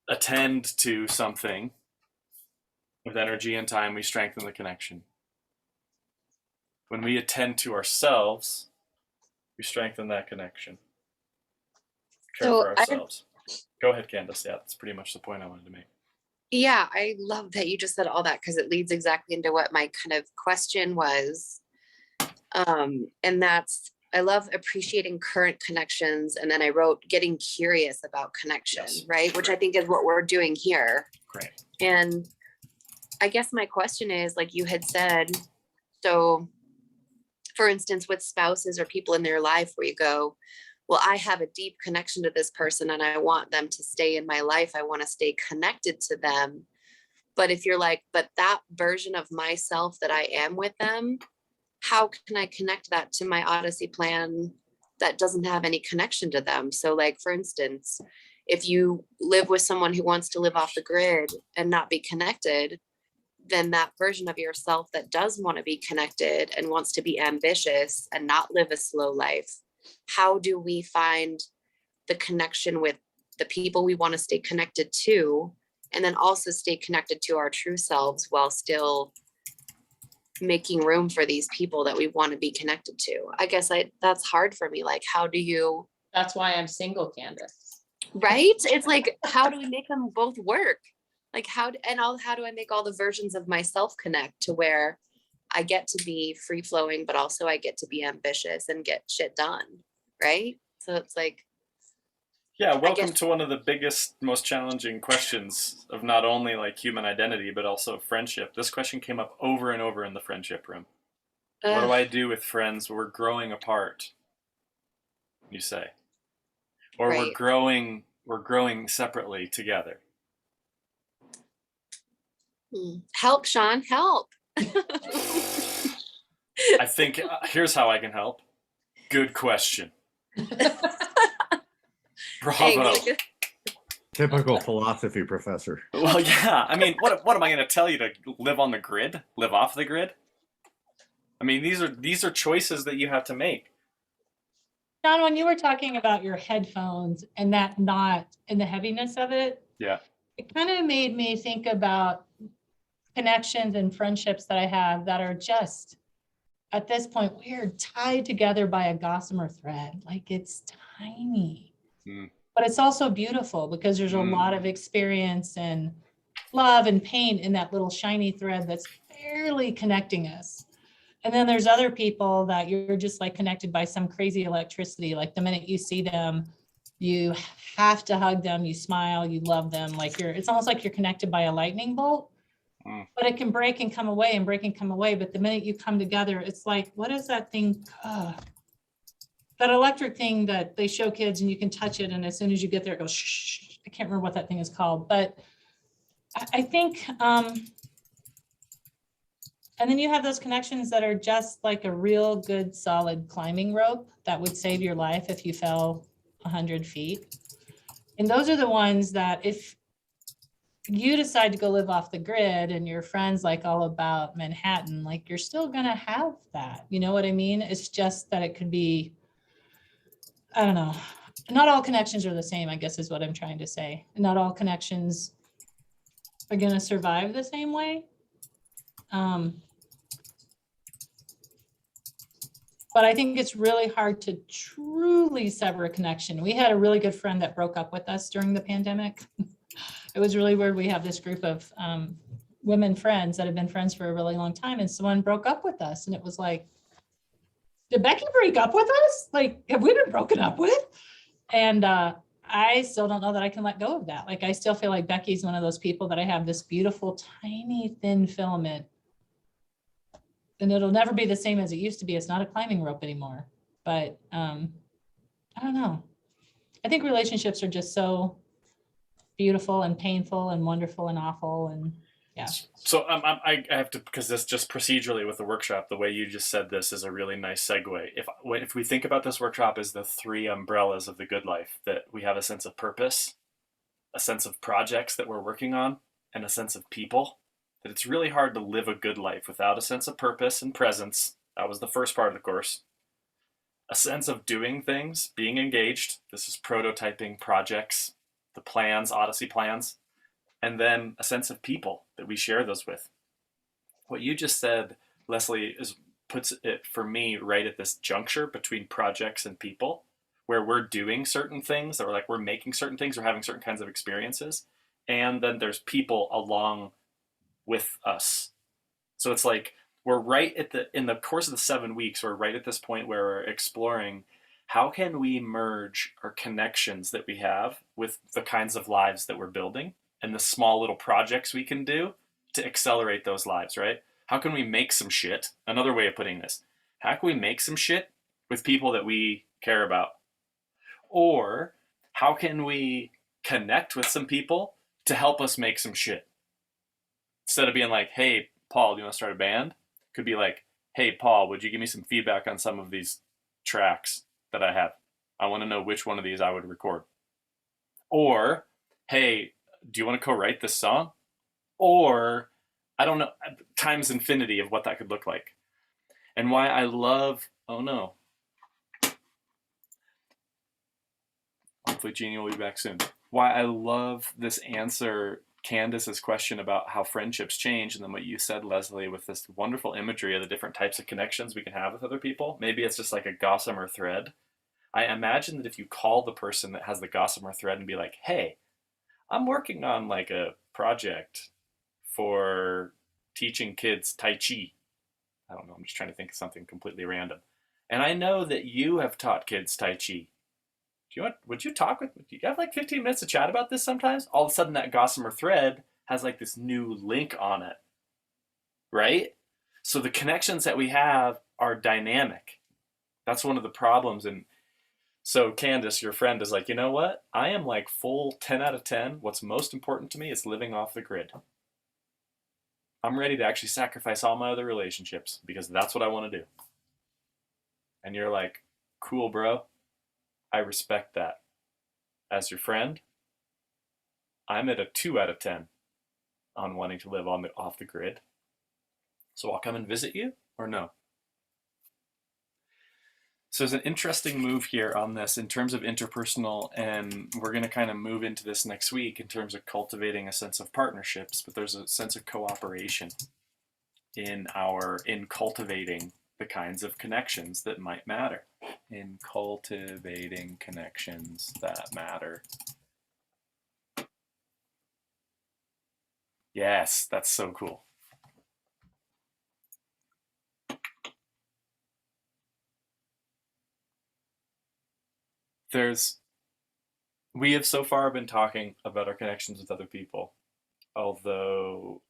attend to something with energy and time, we strengthen the connection. When we attend to ourselves, we strengthen that connection. Care for ourselves. Go ahead, Candace. Yeah, that's pretty much the point I wanted to make. Yeah, I love that you just said all that because it leads exactly into what my kind of question was. And that's, I love appreciating current connections. And then I wrote getting curious about connection, Yes, right? Which I think is what we're doing here. Great. And I guess my question is, like you had said, so for instance, with spouses or people in their life where you go, well, I have a deep connection to this person and I want them to stay in my life. I want to stay connected to them. But if you're like, but that version of myself that I am with them, how can I connect that to my Odyssey plan that doesn't have any connection to them? So like, for instance, if you live with someone who wants to live off the grid and not be connected, then that version of yourself that does want to be connected and wants to be ambitious and not live a slow life, how do we find the connection with the people we want to stay connected to, and then also stay connected to our true selves while still making room for these people that we want to be connected to. I guess that's hard for me. Like, how do you, That's why I'm single, Candace. right? It's like, how do we make them both work? Like how do I make all the versions of myself connect to where I get to be free flowing, but also I get to be ambitious and get shit done. Right. So it's like, Yeah, welcome to one of the biggest, most challenging questions of not only like human identity, but also friendship. This question came up over and over in the friendship room. What do I do with friends? We're growing apart, you say. Or right. we're growing separately together. Help, Sean, help. I think here's how I can help. Good question. Bravo. Typical philosophy professor. Well, yeah. I mean, what am I going to tell you, to live on the grid, live off the grid? I mean, these are choices that you have to make. John, when you were talking about your headphones and that knot and the heaviness of it, Yeah. it kind of made me think about connections and friendships that I have that are just, at this point, we're tied together by a gossamer thread. Like, it's tiny, but it's also beautiful because there's a lot of experience and love and pain in that little shiny thread that's barely connecting us. And then there's other people that you're just like connected by some crazy electricity. Like the minute you see them, you have to hug them, you smile, you love them. Like it's almost like you're connected by a lightning bolt, but it can break and come away and break and come away. But the minute you come together, it's like, what is that thing? That electric thing that they show kids and you can touch it. And as soon as you get there, it goes, shh. I can't remember what that thing is called, but I think, and then you have those connections that are just like a real good, solid climbing rope that would save your life if you fell 100 feet. And those are the ones that if you decide to go live off the grid and your friends like all about Manhattan, like you're still going to have that. You know what I mean? It's just that it could be, I don't know. Not all connections are the same, I guess is what I'm trying to say. Not all connections are going to survive the same way. But I think it's really hard to truly sever a connection. We had a really good friend that broke up with us during the pandemic. It was really weird. We have this group of women friends that have been friends for a really long time, and someone broke up with us. And it was like, did Becky break up with us? Like, have we been broken up with? And I still don't know that I can let go of that. Like, I still feel like Becky's one of those people that I have this beautiful, tiny, thin filament. And it'll never be the same as it used to be. It's not a climbing rope anymore. But I don't know. I think relationships are just so beautiful and painful and wonderful and awful. And yeah. So I have to, because this just procedurally with the workshop, the way you just said this is a really nice segue. If we think about this workshop as the three umbrellas of the good life, that we have a sense of purpose, a sense of projects that we're working on, and a sense of people, that it's really hard to live a good life without a sense of purpose and presence. That was the first part of the course. A sense of doing things, being engaged. This is prototyping projects, the plans, Odyssey plans. And then a sense of people that we share those with. What you just said, Leslie, puts it for me right at this juncture between projects and people, where we're doing certain things, or like we're making certain things, or having certain kinds of experiences. And then there's people along with us. So it's like we're right at in the course of the 7 weeks, we're right at this point where we're exploring how can we merge our connections that we have with the kinds of lives that we're building and the small little projects we can do to accelerate those lives, right? How can we make some shit? Another way of putting this, how can we make some shit with people that we care about? Or how can we connect with some people to help us make some shit? Instead of being like, hey, Paul, do you want to start a band? Could be like, hey, Paul, would you give me some feedback on some of these tracks that I have? I want to know which one of these I would record. Or, hey, do you want to co-write this song? Or, I don't know, times infinity of what that could look like. And why I love, oh no, hopefully Jeannie will be back soon. Why I love this answer, Candace's question about how friendships change, and then what you said, Leslie, with this wonderful imagery of the different types of connections we can have with other people. Maybe it's just like a gossamer thread. I imagine that if you call the person that has the gossamer thread and be like, hey, I'm working on like a project for teaching kids Tai Chi. I don't know, I'm just trying to think of something completely random. And I know that you have taught kids Tai Chi. Would you talk with me? Do you have like 15 minutes to chat about this sometimes? All of a sudden that gossamer thread has like this new link on it, right? So the connections that we have are dynamic. That's one of the problems. And so Candace, your friend, is like, you know what? I am like full 10 out of 10. What's most important to me is living off the grid. I'm ready to actually sacrifice all my other relationships because that's what I want to do. And you're like, cool, bro. I respect that. As your friend, I'm at a 2 out of 10 on wanting to live off the grid. So I'll come and visit you or no? So there's an interesting move here on this in terms of interpersonal, and we're going to kind of move into this next week in terms of cultivating a sense of partnerships, but there's a sense of cooperation in cultivating the kinds of connections that might matter. In cultivating connections that matter. Yes, that's so cool. We have so far been talking about our connections with other people, although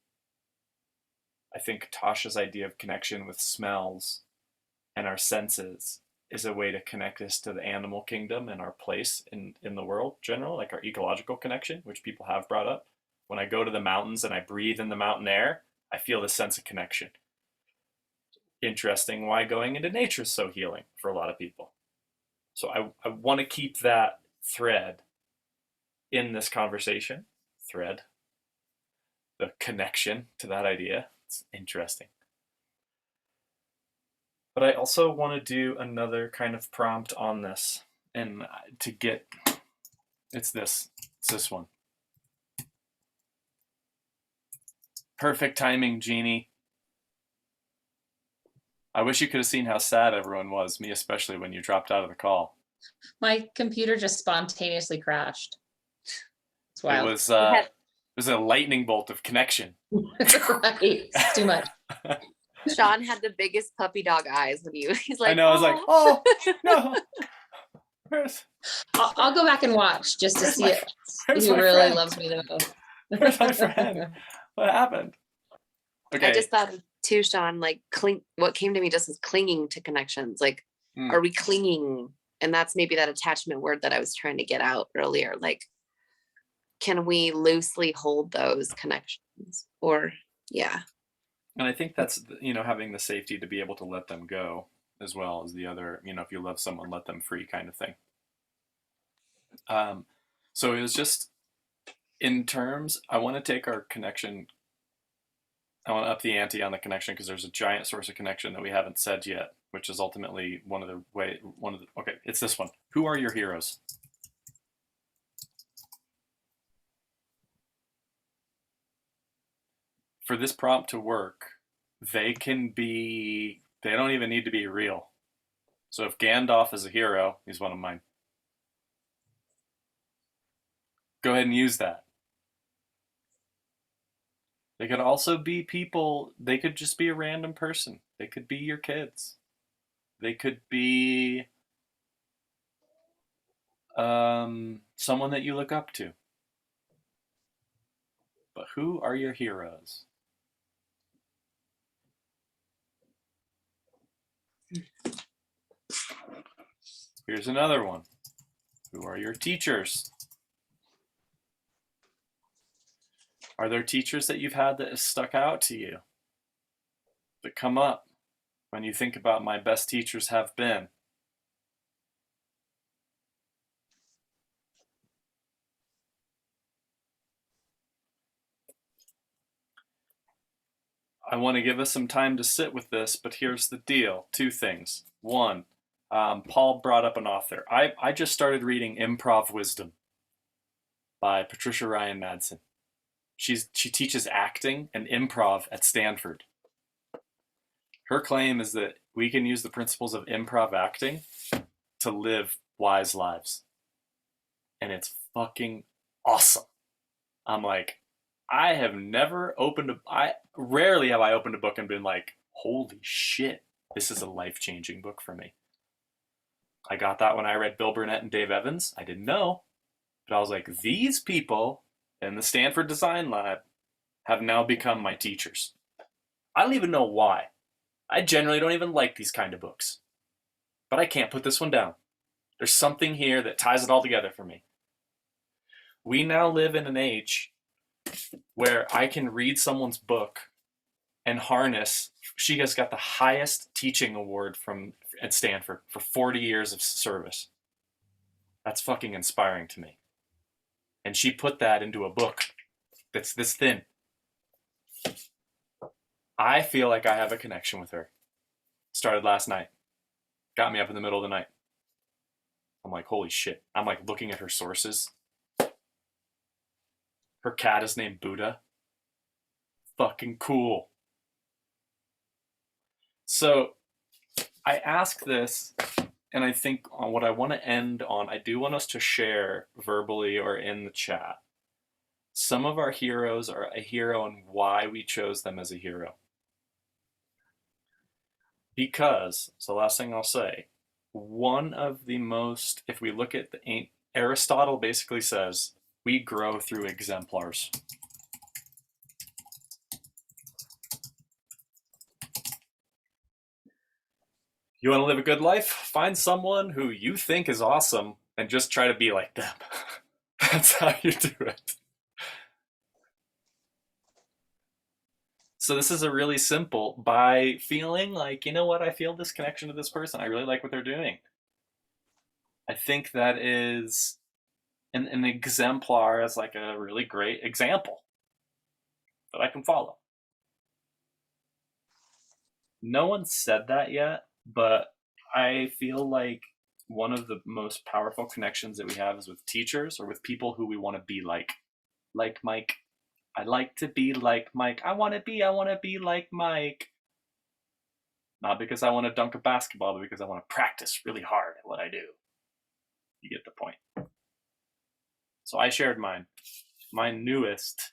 I think Tasha's idea of connection with smells and our senses is a way to connect us to the animal kingdom and our place in the world general, like our ecological connection, which people have brought up. When I go to the mountains and I breathe in the mountain air, I feel this sense of connection. Interesting why going into nature is so healing for a lot of people. So I want to keep that thread in this conversation. The connection to that idea. It's interesting. But I also want to do another kind of prompt on this, and it's this one. Perfect timing, Jeannie. I wish you could have seen how sad everyone was, me especially, when you dropped out of the call. My computer just spontaneously crashed. It's It wild. was a lightning bolt of connection. Right. It's too much. Sean had the biggest puppy dog eyes when he's like, I know, I was like, oh, no. I'll go back and watch just to see it. Where's Who my really friend? loves me the most. Where's my friend? What happened? Okay. I just thought too, Sean, like what came to me just as clinging to connections. Like, Hmm. are we clinging? And that's maybe that attachment word that I was trying to get out earlier. Like, can we loosely hold those connections? Or, yeah. And I think that's, having the safety to be able to let them go as well as the other, if you love someone, let them free kind of thing. So it was just in terms, I want to take our connection, I want to up the ante on the connection because there's a giant source of connection that we haven't said yet, which is ultimately okay, it's this one. Who are your heroes? For this prompt to work, they don't even need to be real. So if Gandalf is a hero, he's one of mine. Go ahead and use that. They could also be people, they could just be a random person. They could be your kids. They could be someone that you look up to. But who are your heroes? Here's another one. Who are your teachers? Are there teachers that you've had that have stuck out to you? That come up when you think about my best teachers have been? I want to give us some time to sit with this, but here's the deal. 2 things. 1, Paul brought up an author. I just started reading Improv Wisdom by Patricia Ryan Madsen. She teaches acting and improv at Stanford. Her claim is that we can use the principles of improv acting to live wise lives. And it's fucking awesome. I'm like, I rarely have I opened a book and been like, holy shit, this is a life-changing book for me. I got that when I read Bill Burnett and Dave Evans. I didn't know, but I was like, these people in the Stanford Design Lab have now become my teachers. I don't even know why. I generally don't even like these kind of books, but I can't put this one down. There's something here that ties it all together for me. We now live in an age where I can read someone's book and harness. She has got the highest teaching award at Stanford for 40 years of service. That's fucking inspiring to me. And she put that into a book that's this thin. I feel like I have a connection with her. Started last night. Got me up in the middle of the night. I'm like, holy shit. I'm like looking at her sources. Her cat is named Buddha. Fucking cool. So I ask this, and I think on what I want to end on, I do want us to share verbally or in the chat. Some of our heroes are a hero and why we chose them as a hero. Because, so last thing I'll say, one of the most, if we look at Aristotle basically says, we grow through exemplars. You want to live a good life? Find someone who you think is awesome and just try to be like them. That's how you do it. So this is a really simple, by feeling like, you know what, I feel this connection to this person. I really like what they're doing. I think that is an exemplar as like a really great example that I can follow. No one said that yet, but I feel like one of the most powerful connections that we have is with teachers or with people who we want to be like Mike. I like to be like Mike. I want to be like Mike. Not because I want to dunk a basketball, but because I want to practice really hard at what I do. You get the point. So I shared mine. My newest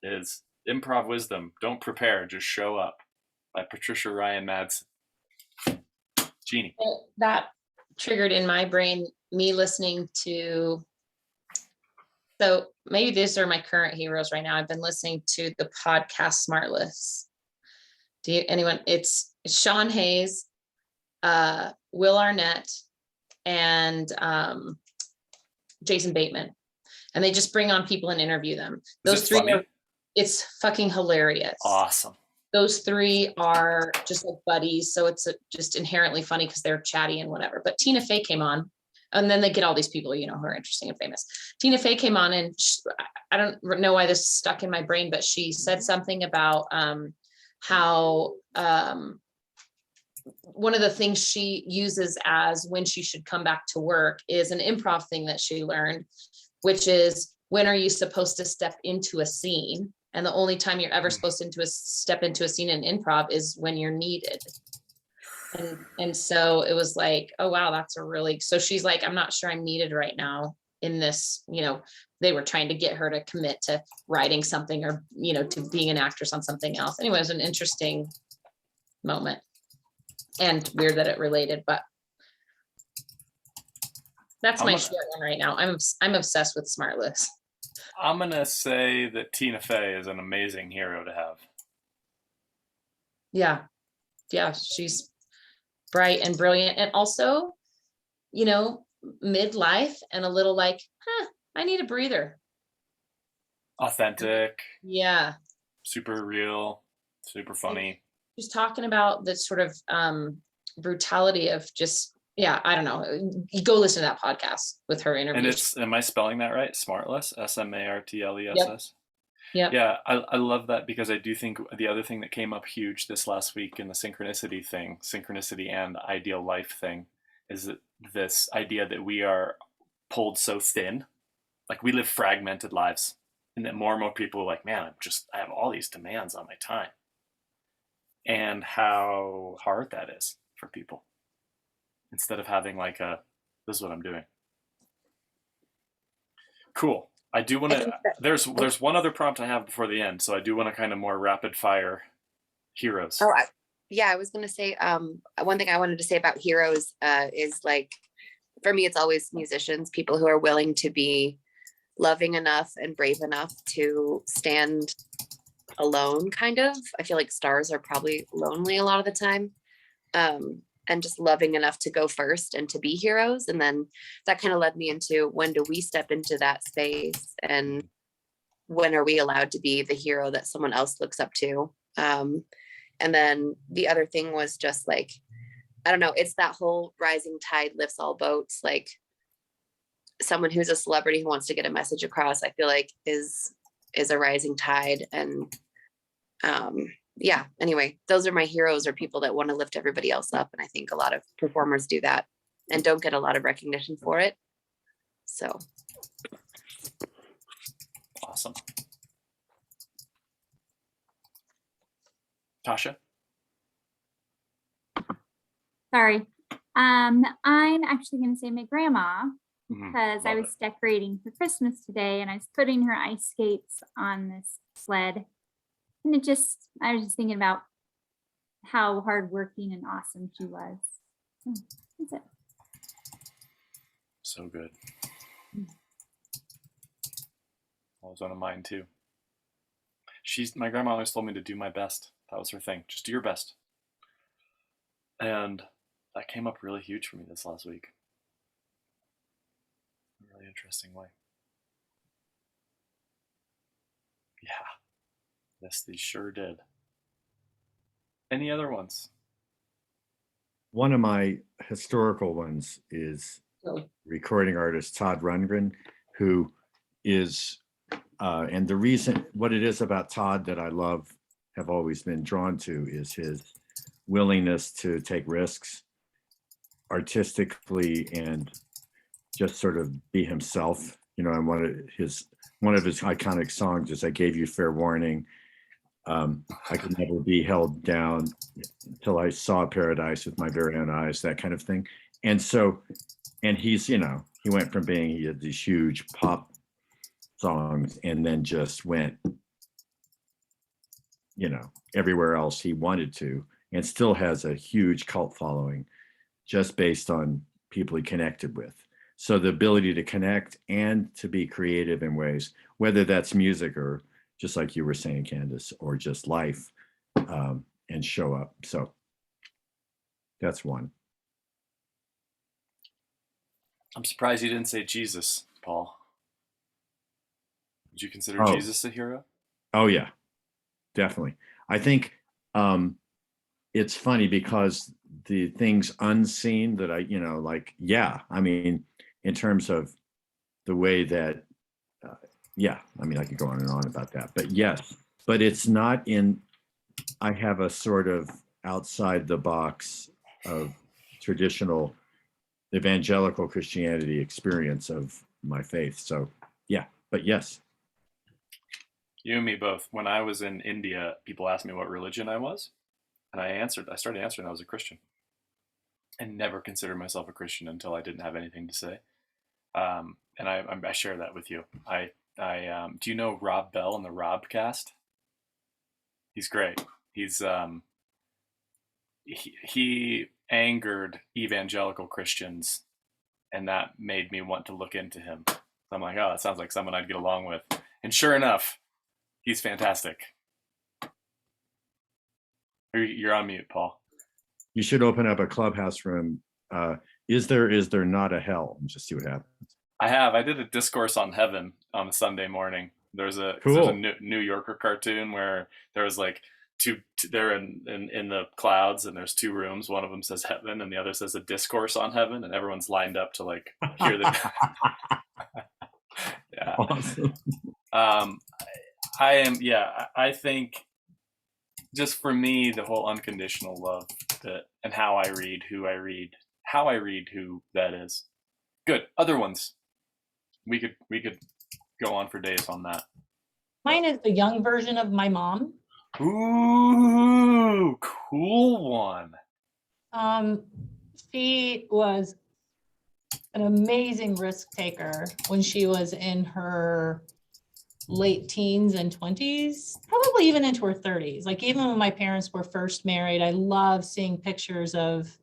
is Improv Wisdom. Don't prepare, just show up by Patricia Ryan Madsen. Jeannie. That triggered in my brain me listening to, so maybe these are my current heroes right now. I've been listening to the podcast Smartless. It's Sean Hayes, Will Arnett, and Jason Bateman. And they just bring on people and interview them. Those three are, it's fucking hilarious. Awesome. Those three are just like buddies. So it's just inherently funny because they're chatty and whatever. But Tina Fey came on, and then they get all these people, who are interesting and famous. Tina Fey came on, and I don't know why this stuck in my brain, but she said something about how one of the things she uses as when she should come back to work is an improv thing that she learned, which is, when are you supposed to step into a scene? And the only time you're ever supposed to step into a scene in improv is when you're needed. And so it was like, oh, wow, that's a really, so she's like, I'm not sure I'm needed right now in this, they were trying to get her to commit to writing something or, to being an actress on something else. Anyway, it was an interesting moment and weird that it related, but that's my short one right now. I'm obsessed with Smartless. I'm going to say that Tina Fey is an amazing hero to have. Yeah. Yeah. She's bright and brilliant. And also, midlife and a little like, I need a breather. Authentic. Yeah. Super real, super funny. She's talking about the sort of brutality of just, I don't know. You go listen to that podcast with her interview. And am I spelling that right? Smartless, Smartless. Yep. Yeah, I love that, because I do think the other thing that came up huge this last week in the synchronicity and ideal life thing, is this idea that we are pulled so thin, like we live fragmented lives, and that more and more people are like, man, I have all these demands on my time, and how hard that is for people, instead of having like this is what I'm doing. Cool. I do want I think to. that- There's one other prompt I have before the end, so I do want to kind of more rapid fire heroes. Oh, yeah, I was gonna say, one thing I wanted to say about heroes is like, for me, it's always musicians, people who are willing to be loving enough and brave enough to stand alone, kind of. I feel like stars are probably lonely a lot of the time. And just loving enough to go first and to be heroes. And then that kind of led me into, when do we step into that space, and when are we allowed to be the hero that someone else looks up to? And then the other thing was just like, I don't know, it's that whole rising tide lifts all boats. Like, someone who's a celebrity who wants to get a message across, I feel like is a rising tide. And yeah, anyway, those are my heroes, or people that want to lift everybody else up. And I think a lot of performers do that and don't get a lot of recognition for it. So Awesome. Tasha? Sorry. I'm actually going to say my grandma, Mhm. because I Love was decorating for Christmas today and I was putting her ice skates on this sled. And I was just thinking about how hardworking and awesome she was. So that's it. So good. That was one of mine too. My grandma always told me to do my best. That was her thing. Just do your best. And that came up really huge for me this last week. In a really interesting way. Yeah. Yes, they sure did. Any other ones? One of my historical ones is So, recording artist Todd Rundgren, who is, and the reason, what it is about Todd that I have always been drawn to, is his willingness to take risks artistically and just sort of be himself. And one of his iconic songs is "I Gave You Fair Warning." I could never be held down until I saw paradise with my very own eyes, that kind of thing. And he's, he went from he had these huge pop songs and then just went, everywhere else he wanted to, and still has a huge cult following just based on people he connected with. So the ability to connect and to be creative in ways, whether that's music or just like you were saying, Candace, or just life, and show up. So that's one. I'm surprised you didn't say Jesus, Paul. Would you consider Oh. Jesus a hero? Oh yeah, definitely. I think it's funny because the things unseen that in terms of the way that, I could go on and on about that, but yes, but it's not I have a sort of outside the box of traditional evangelical Christianity experience of my faith. So yeah, but yes. You and me both. When I was in India, people asked me what religion I was, and I started answering I was a Christian. I never considered myself a Christian until I didn't have anything to say. And I share that with you. Do you know Rob Bell and the Robcast? He's great. He angered evangelical Christians, and that made me want to look into him. So I'm like, oh, that sounds like someone I'd get along with. And sure enough, he's fantastic. You're on mute, Paul. You should open up a clubhouse room. Is there not a hell? And just see what happens. I did a discourse on heaven on a Sunday morning. There's a New Yorker cartoon where there was like they're in the clouds, and there's two rooms. One of them says heaven and the other says a discourse on heaven, and everyone's lined up to like hear the yeah. Awesome. I think just for me, the whole unconditional love and how I read, who I read, how I read who that is. Good. Other ones. We could go on for days on that. Mine is the young version of my mom. Ooh, cool one. She was an amazing risk taker when she was in her late teens and 20s, probably even into her 30s. Like even when my parents were first married, I love seeing pictures of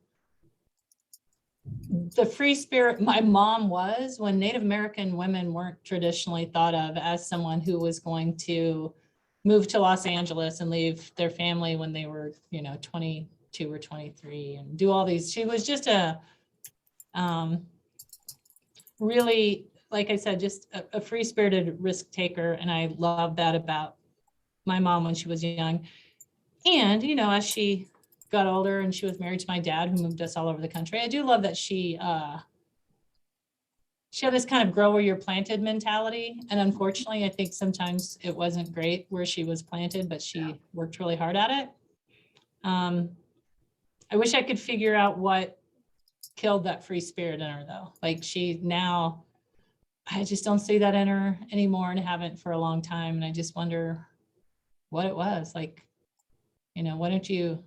the free spirit my mom was when Native American women weren't traditionally thought of as someone who was going to move to Los Angeles and leave their family when they were, 22 or 23 and do all these. She was just a really, like I said, just a free-spirited risk taker. And I love that about my mom when she was young. And, as she got older and she was married to my dad who moved us all over the country, I do love that she had this kind of grow where you're planted mentality. And unfortunately, I think sometimes it wasn't great where she was planted, but she worked really hard at it. I wish I could figure out what killed that free spirit in her though. Like I just don't see that in her anymore and haven't for a long time. And I just wonder what it was. Like, why don't you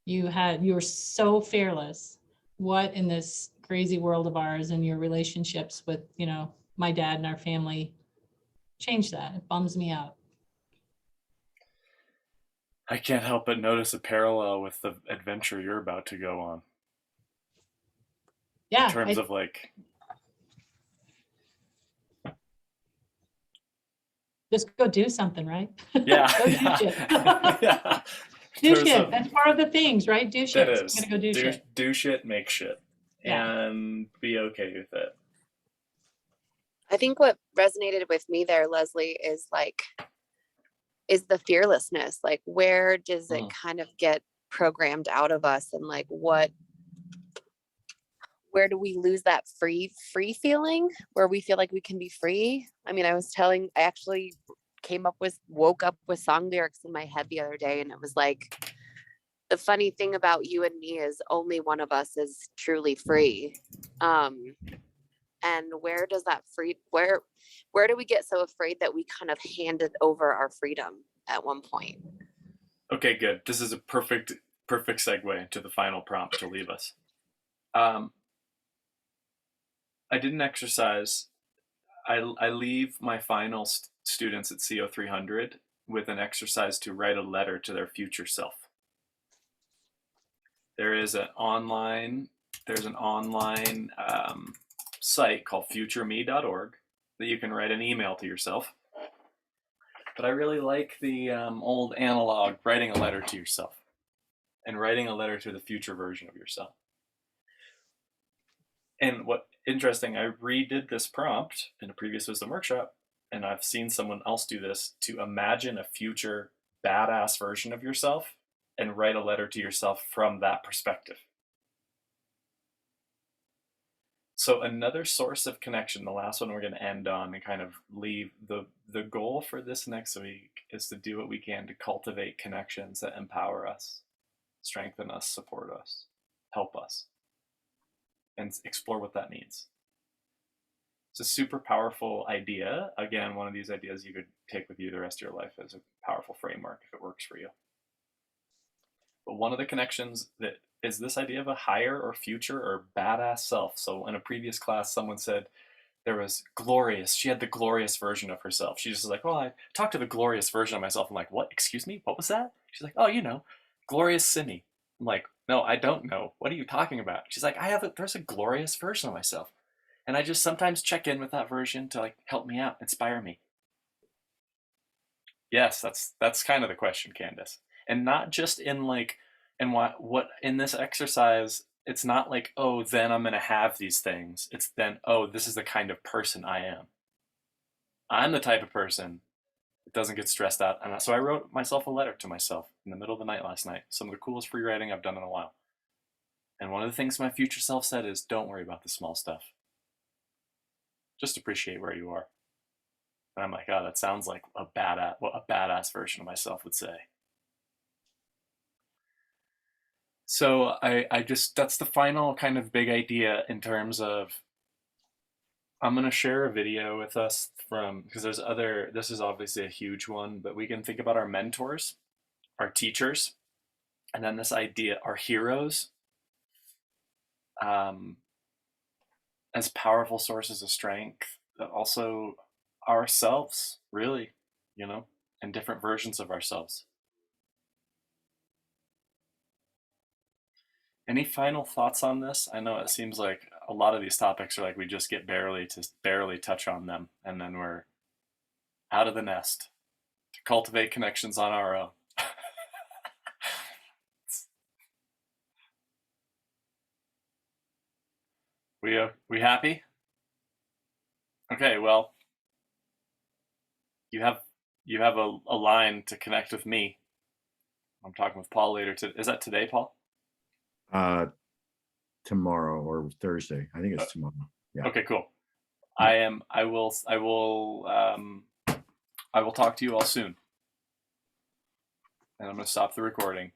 were so fearless. What in this crazy world of ours and your relationships with, my dad and our family changed that? It bums me out. I can't help but notice a parallel with the adventure you're about to go on. Yeah. In terms of like, just go do something, right? yeah, Go do yeah, shit. yeah. Do There's shit. That's part of the things, right? Do shit. That So is. I'm gonna go do shit. Do shit, make shit, Yeah. and be okay with it. I think what resonated with me there, Leslie, is the fearlessness. Like, where does it kind of get programmed out of us, and like where do we lose that free feeling where we feel like we can be free? I mean, I actually woke up with song lyrics in my head the other day, and it was like, the funny thing about you and me is only one of us is truly free. And where does that where do we get so afraid that we kind of handed over our freedom at one point? Okay, good. This is a perfect segue to the final prompt to leave us. I did an exercise. I leave my final students at CO 300 with an exercise to write a letter to their future self. There's an online site called futureme.org that you can write an email to yourself. But I really like the old analog writing a letter to yourself and writing a letter to the future version of yourself. And what interesting, I redid this prompt in a previous wisdom workshop, and I've seen someone else do this, to imagine a future badass version of yourself and write a letter to yourself from that perspective. So another source of connection, the last one we're going to end on and kind of leave, the goal for this next week is to do what we can to cultivate connections that empower us, strengthen us, support us, help us, and explore what that means. It's a super powerful idea. Again, one of these ideas you could take with you the rest of your life as a powerful framework if it works for you. But one of the connections that is this idea of a higher or future or badass self. So in a previous class, someone said there was glorious. She had the glorious version of herself. She just was like, well, I talked to the glorious version of myself. I'm like, what? Excuse me? What was that? She's like, oh, glorious Sydney. I'm like, no, I don't know. What are you talking about? She's like, there's a glorious version of myself. And I just sometimes check in with that version to like help me out, inspire me. Yes, that's kind of the question, Candace. And not just in like, and what in this exercise, it's not like, oh, then I'm going to have these things. It's then, oh, this is the kind of person I am. I'm the type of person that doesn't get stressed out. And so I wrote myself a letter to myself in the middle of the night last night. Some of the coolest free writing I've done in a while. And one of the things my future self said is, don't worry about the small stuff. Just appreciate where you are. And I'm like, oh, that sounds like what a badass version of myself would say. So I just, that's the final kind of big idea in terms of, I'm going to share a video with us from, because there's other, this is obviously a huge one, but we can think about our mentors, our teachers, and then this idea, our heroes, as powerful sources of strength, but also ourselves, really, you know, and different versions of ourselves. Any final thoughts on this? I know it seems like a lot of these topics are like we just get barely touch on them, and then we're out of the nest to cultivate connections on our own. We happy? Okay, well, you have a line to connect with me. I'm talking with Paul later. Is that today, Paul? Tomorrow or Thursday. I think it's tomorrow. Yeah. Okay, cool. I will talk to you all soon. And I'm going to stop the recording.